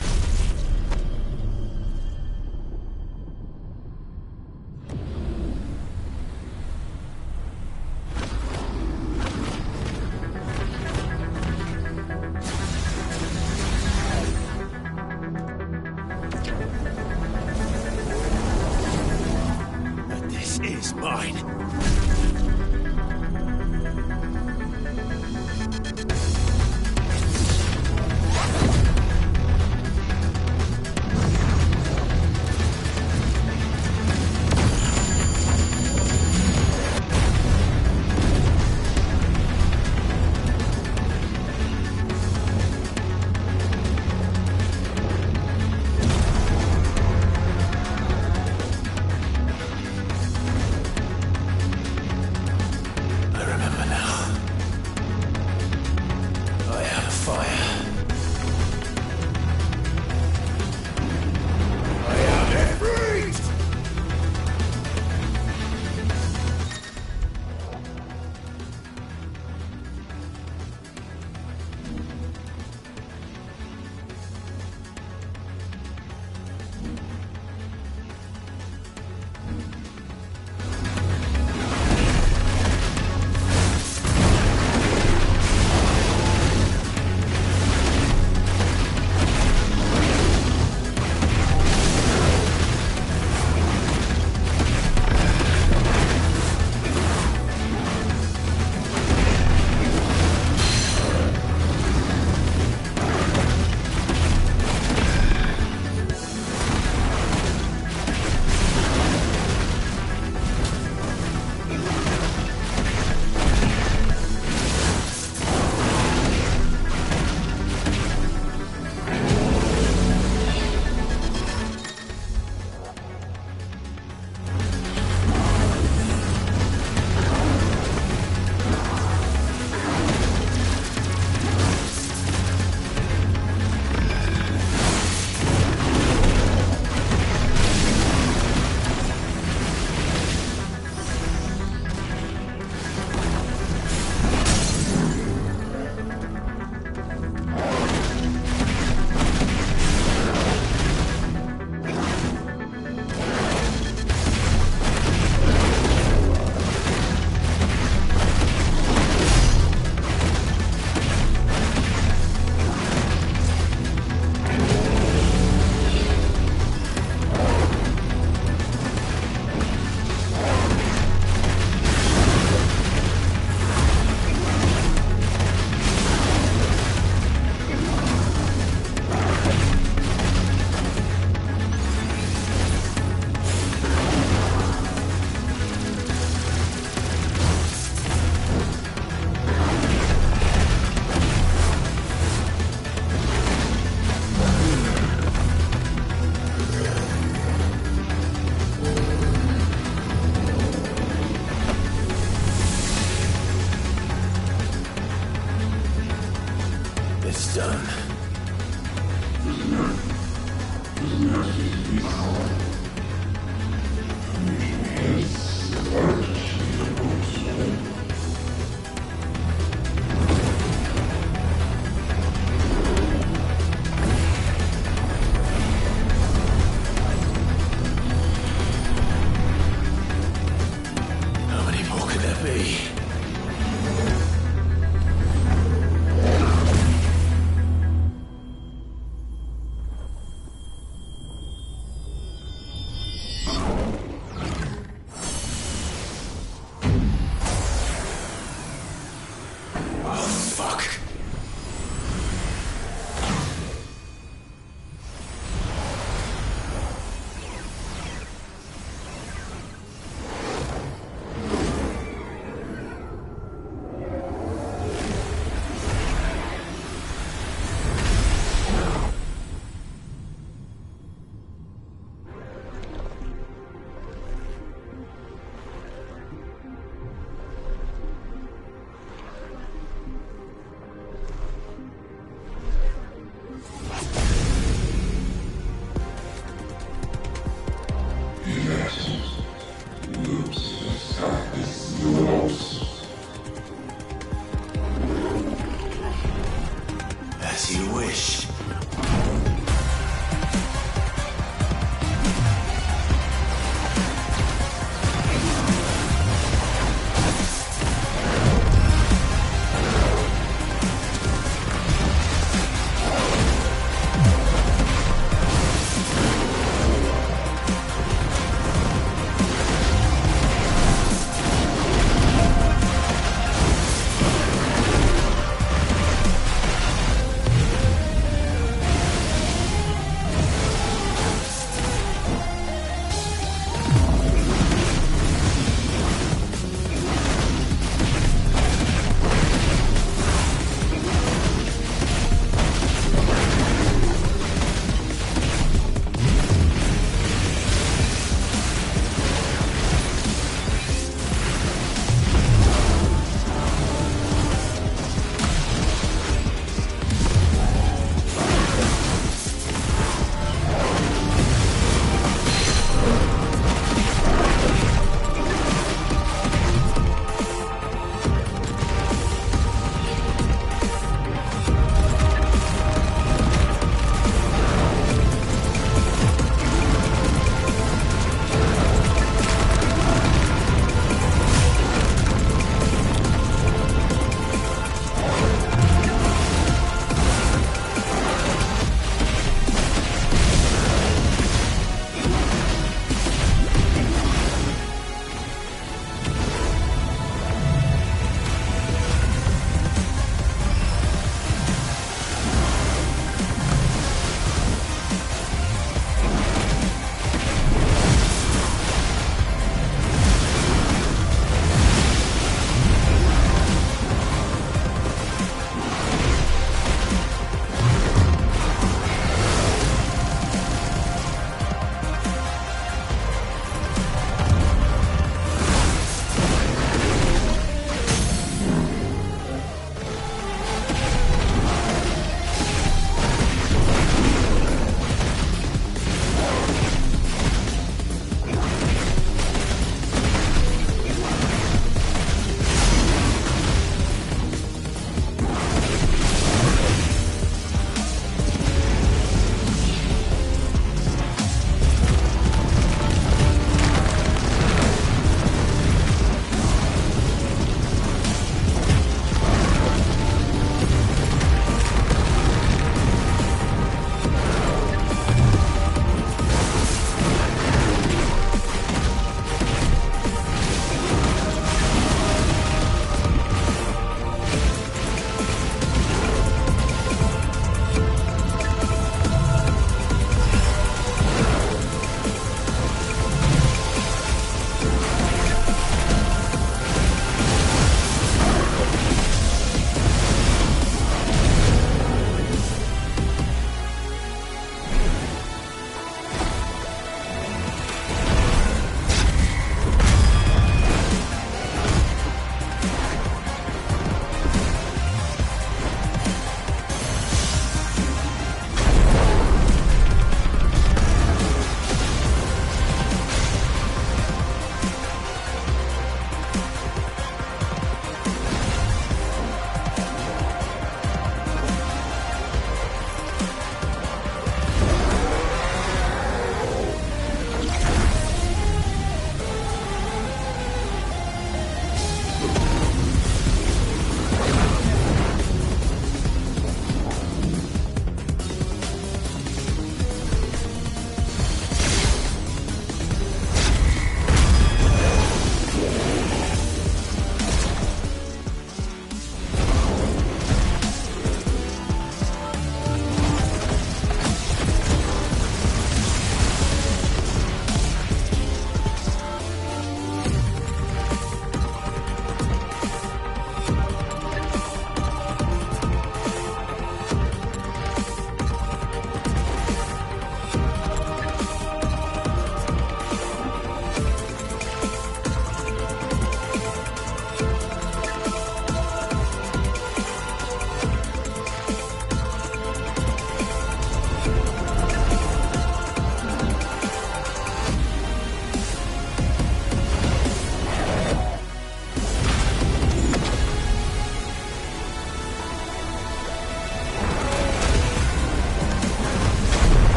But this is mine.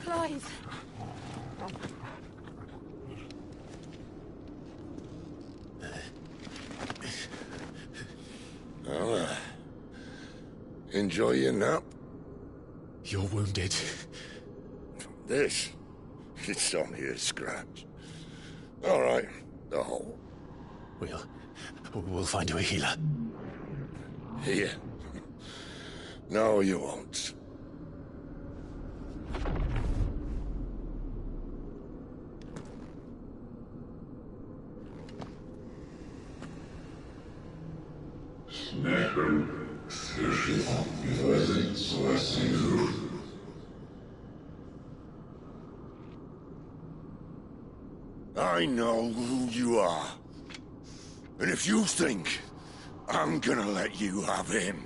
Clive! Well, enjoy your nap. You're wounded. This? It's only a scratch. All right, the hole. We'll find you a healer. Here. No, you won't. I know who you are. And if you think I'm gonna let you have him...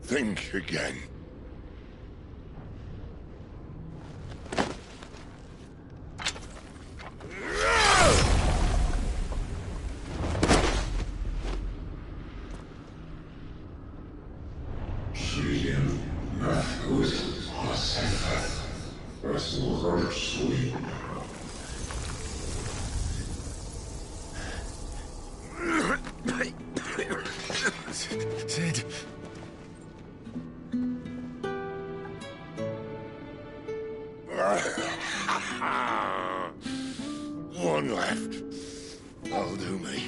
think again. Sid. One left. That'll do me.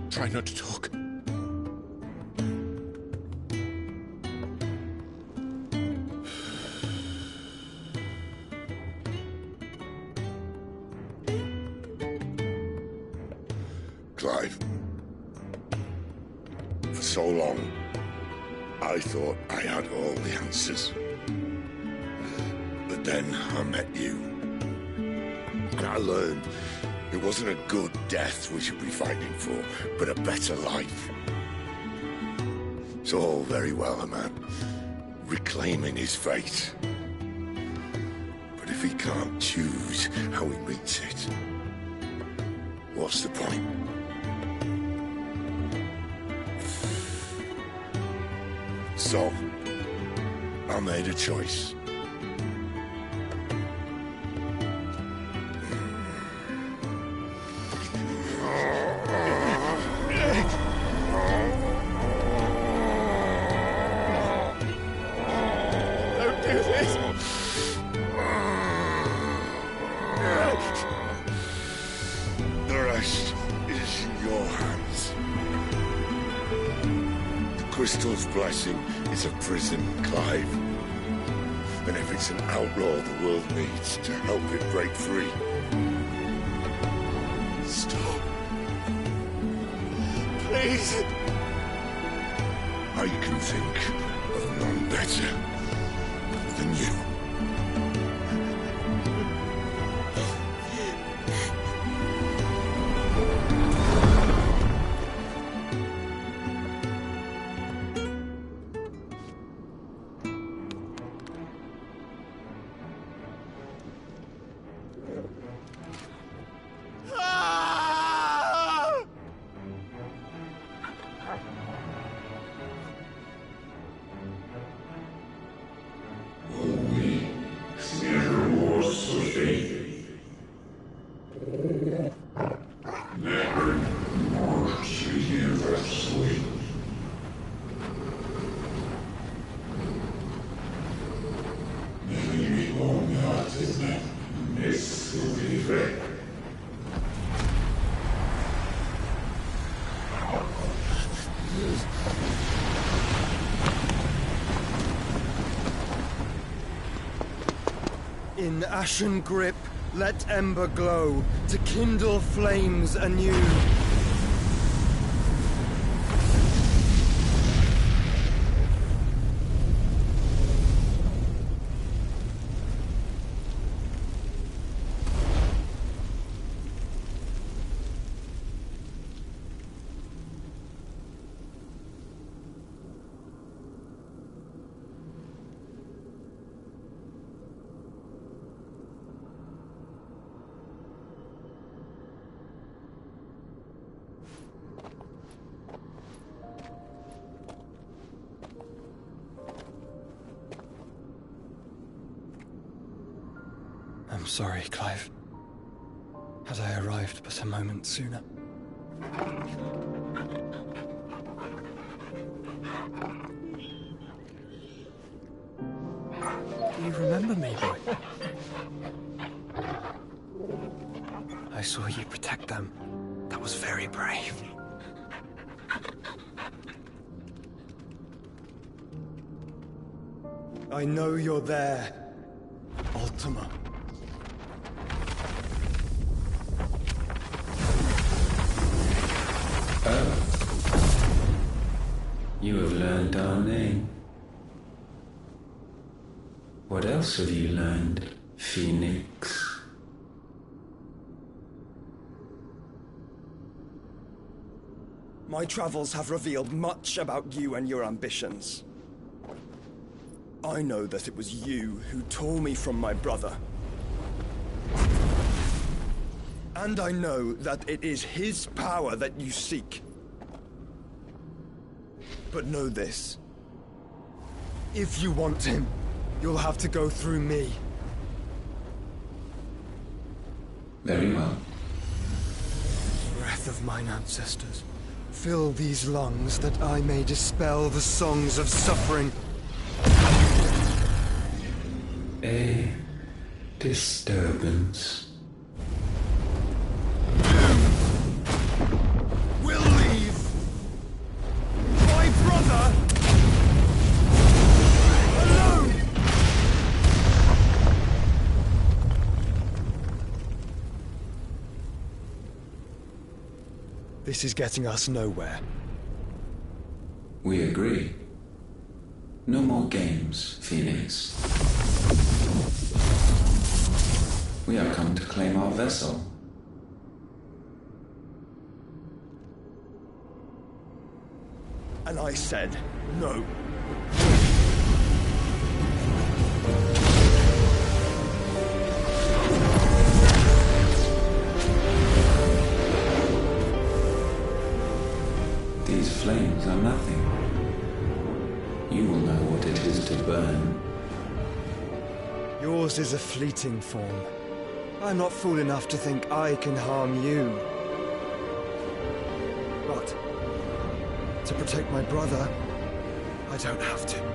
Try not to talk. Clive. For so long, I thought I had all the answers. But then I met you. And I learned it wasn't a good death we should be fighting for, but a better life. It's all very well, a man reclaiming his fate. But if he can't choose how he meets it, what's the point? So, I made a choice. Don't do this! The rest is in your hands. The crystal's blessing is a prison, Clive. And if it's an outlaw the world needs to help it break free. Stop. Please. I can think of none better than you. In ashen grip, let ember glow, to kindle flames anew. I'm sorry, Clive. Had I arrived but a moment sooner. Do you remember me, boy? I saw you protect them. That was very brave. I know you're there, Ultima. You have learned our name. What else have you learned, Phoenix? My travels have revealed much about you and your ambitions. I know that it was you who tore me from my brother. And I know that it is his power that you seek. But know this. If you want him, you'll have to go through me. Very well. Breath of mine ancestors, fill these lungs that I may dispel the songs of suffering. A disturbance. We'll leave. My brother alone. This is getting us nowhere. We agree. No more games, Phoenix. We have come to claim our vessel. And I said no. These flames are nothing. You will know what it is to burn. Yours is a fleeting form. I'm not fool enough to think I can harm you. But to protect my brother, I don't have to.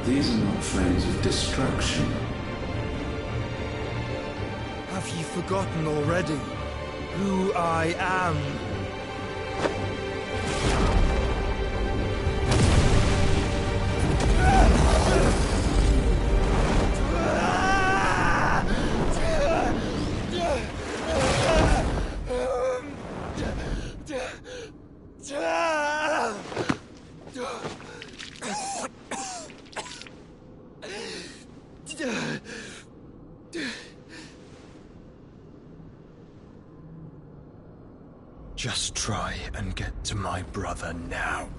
These are not flames of destruction. Have you forgotten already who I am? Just try and get to my brother now.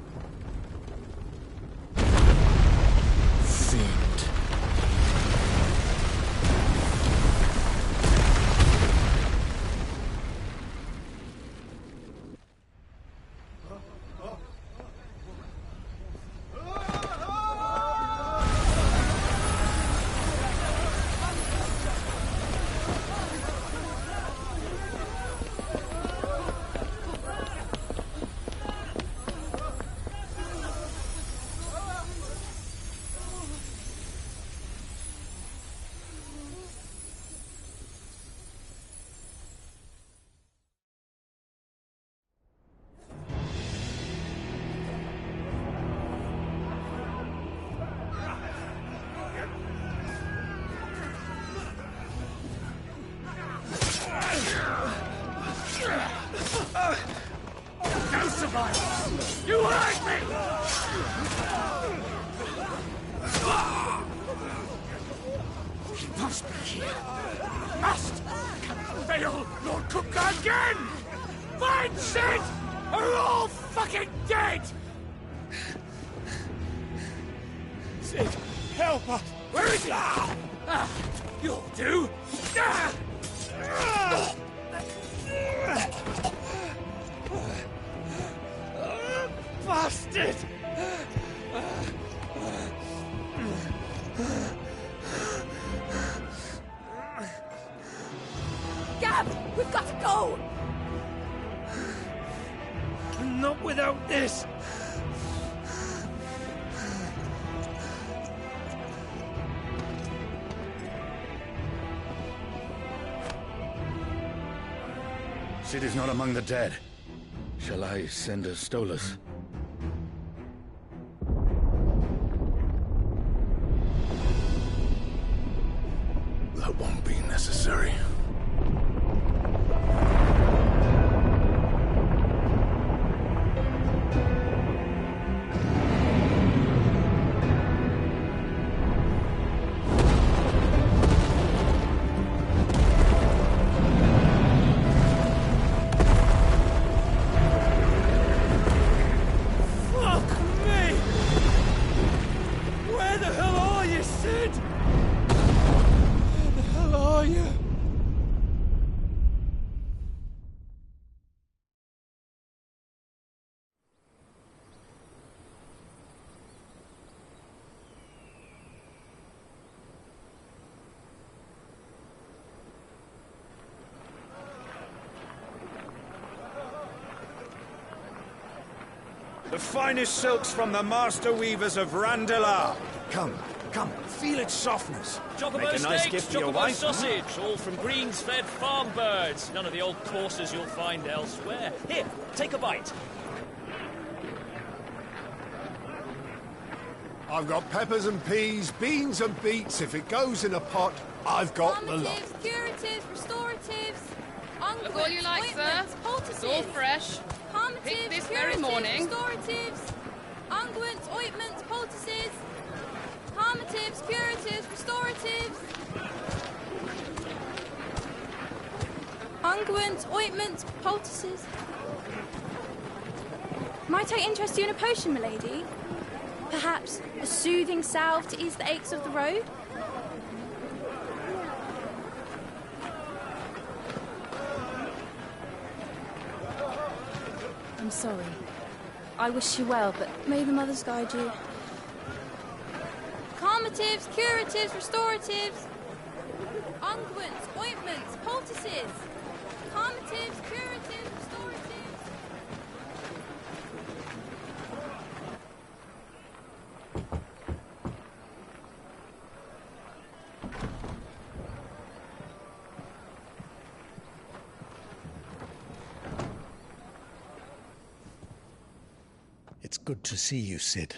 Fiend. No survivors! You hurt me! He must be here. Must! Can fail Lord Kupka again! Find Sid! Are all fucking dead! Sid, help us! Where is he? You'll do! Bastard! Gab, we've got to go! Not without this! Sid is not among the dead. Shall I send a Stolas? That won't be necessary. The finest silks from the master weavers of Randalar. Come, feel its softness. Chocobo Make a nice steaks, gift for your chocobo wife. sausage, all from greens-fed farm birds. None of the old courses you'll find elsewhere. Here, take a bite. I've got peppers and peas, beans and beets. If it goes in a pot, I've got the lot. Calmatives, curatives, restoratives, Look all you like, sir. It's all fresh. Picked this very morning. Restoratives, unguents, ointments, poultices, calmatives, curatives, restoratives, unguents, ointments, poultices. Might I interest you in a potion, milady? Perhaps a soothing salve to ease the aches of the road? I'm sorry. I wish you well, but may the mothers guide you. Calmatives, curatives, restoratives, unguents, ointments, poultices. Calmatives, curatives, restoratives. It's good to see you, Sid.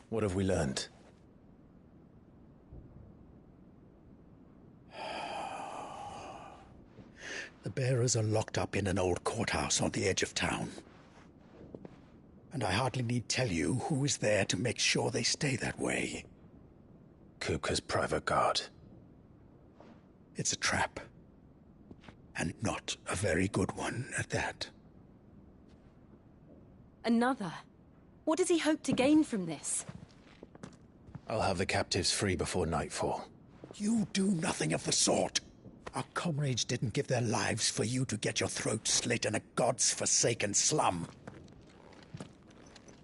What have we learned? The bearers are locked up in an old courthouse on the edge of town. And I hardly need tell you who is there to make sure they stay that way. Kupka's private guard. It's a trap. And not a very good one at that. Another? What does he hope to gain from this? I'll have the captives free before nightfall. You do nothing of the sort. Our comrades didn't give their lives for you to get your throat slit in a god's-forsaken slum.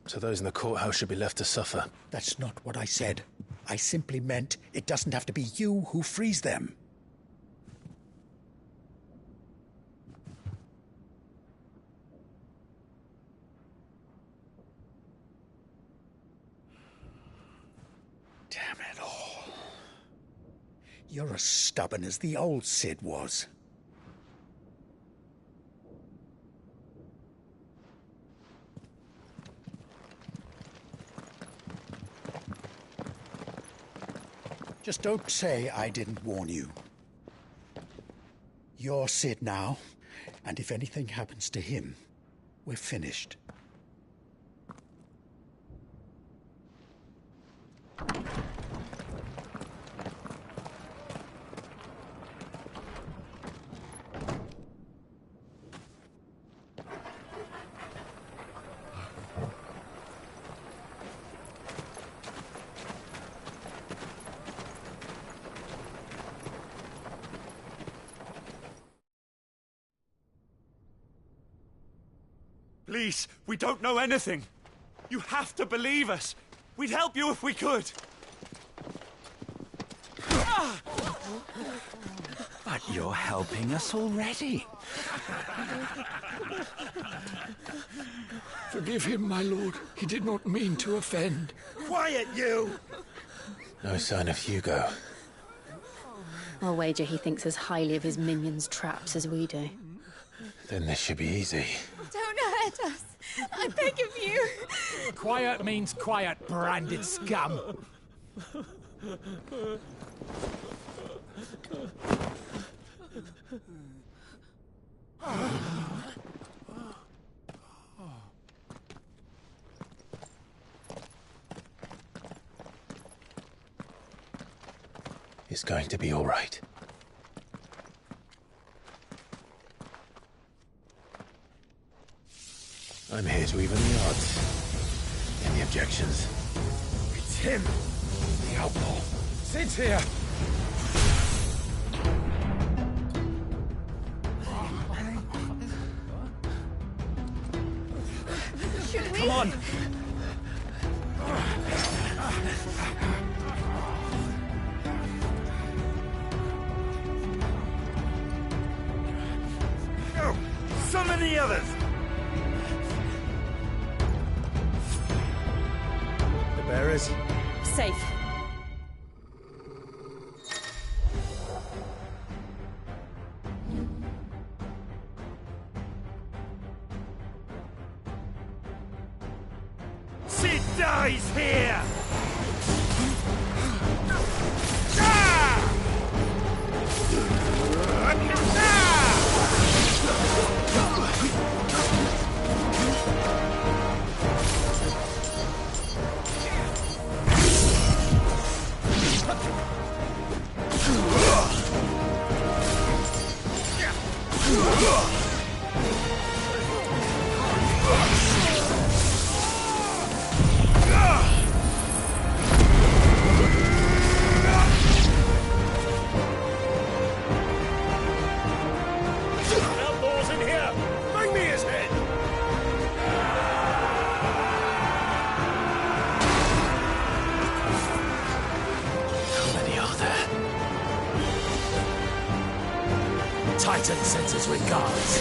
So those in the courthouse should be left to suffer. That's not what I said. I simply meant it doesn't have to be you who frees them. Damn it all. You're as stubborn as the old Sid was. Just don't say I didn't warn you. You're Sid now, and if anything happens to him, we're finished. Please, we don't know anything. You have to believe us. We'd help you if we could. But you're helping us already. Forgive him, my lord. He did not mean to offend. Quiet, you! No sign of Hugo. I'll wager he thinks as highly of his minions' traps as we do. Then this should be easy. Don't hurt us. I beg of you. Quiet means quiet, branded scum. It's going to be all right. I'm here to even the odds. Any objections? It's him! The outlaw. Sid's here! Should we? Come on! Go! Summon the others! The bearers? Safe. Sid dies here! Outlaws in here! Bring me his head! How many are there? Titan sends his regards.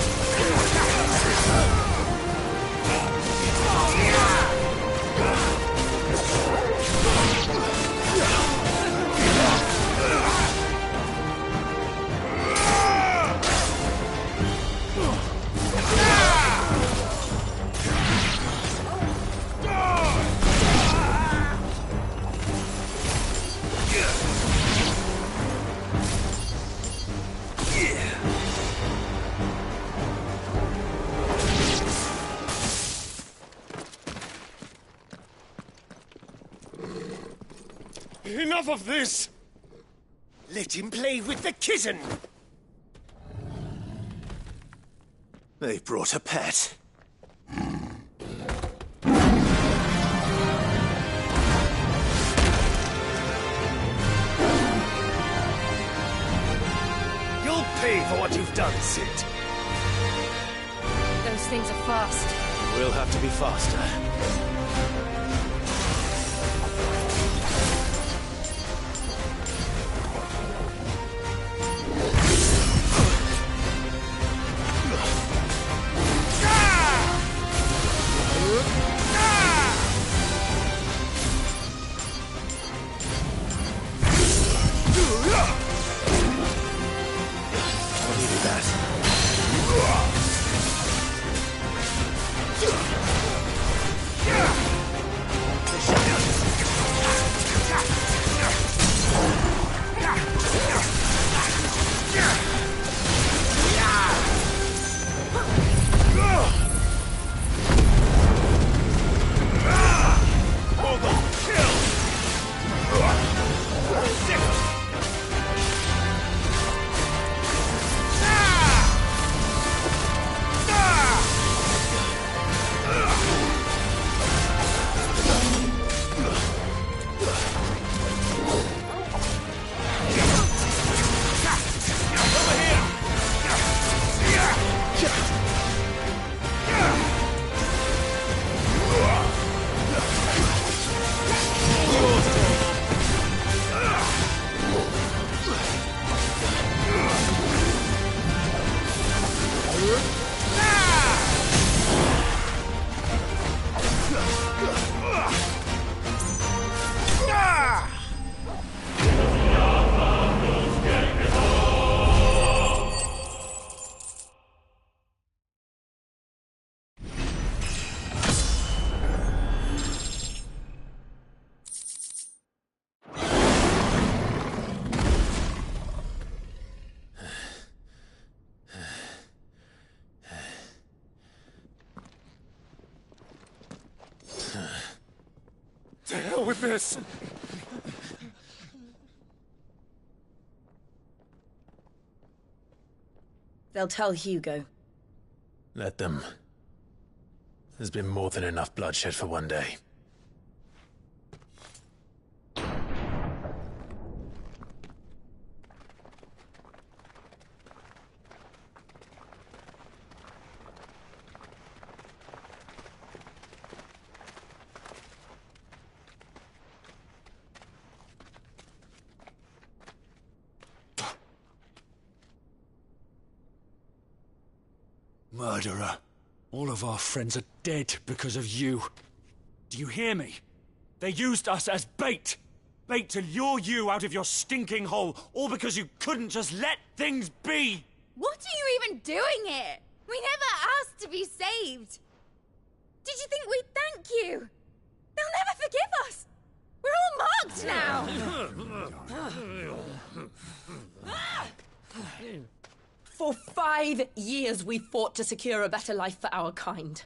Enough of this! Let him play with the kitten! They brought a pet. You'll pay for what you've done, Sid. Those things are fast. We'll have to be faster. this! They'll tell Hugo. Let them. There's been more than enough bloodshed for one day. Murderer. All of our friends are dead because of you. Do you hear me? They used us as bait. Bait to lure you out of your stinking hole, all because you couldn't just let things be. What are you even doing here? We never asked to be saved. Did you think we'd thank you? They'll never forgive us. We're all marked now. For 5 years we fought to secure a better life for our kind.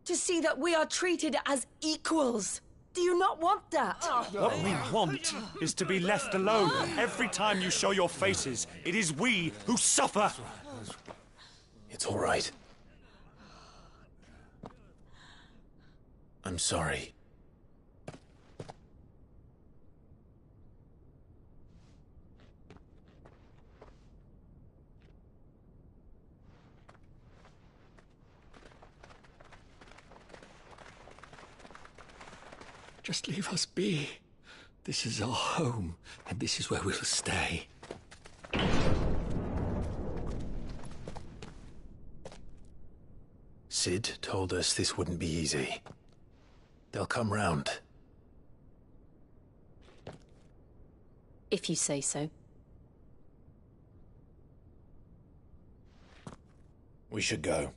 To see that we are treated as equals. Do you not want that? What we want is to be left alone. Every time you show your faces, it is we who suffer. It's all right. I'm sorry. Just leave us be. This is our home, and this is where we'll stay. Cid told us this wouldn't be easy. They'll come round. If you say so. We should go.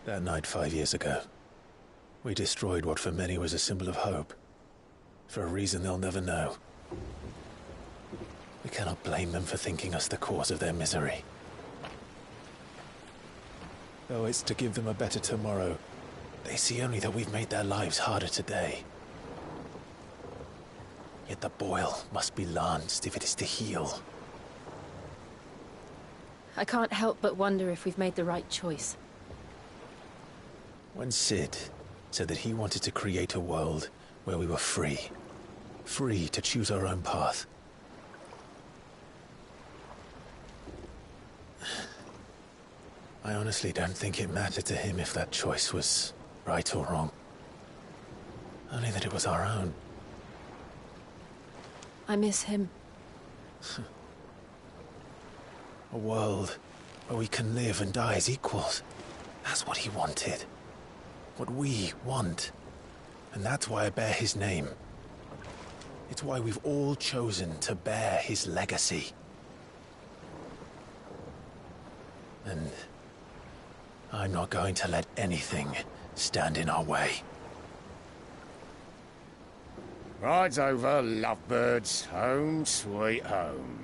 That night 5 years ago, we destroyed what for many was a symbol of hope. For a reason they'll never know. We cannot blame them for thinking us the cause of their misery. Though it's to give them a better tomorrow, they see only that we've made their lives harder today. Yet the boil must be lanced if it is to heal. I can't help but wonder if we've made the right choice. When Cid said that he wanted to create a world where we were free. Free to choose our own path. I honestly don't think it mattered to him if that choice was right or wrong. Only that it was our own. I miss him. A world where we can live and die as equals. That's what he wanted. What we want. And that's why I bear his name. It's why we've all chosen to bear his legacy. And I'm not going to let anything stand in our way. Rides over, lovebirds. Home, sweet home.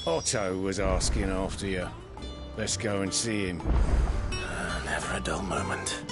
Otto was asking after you. Let's go and see him. Never a dull moment.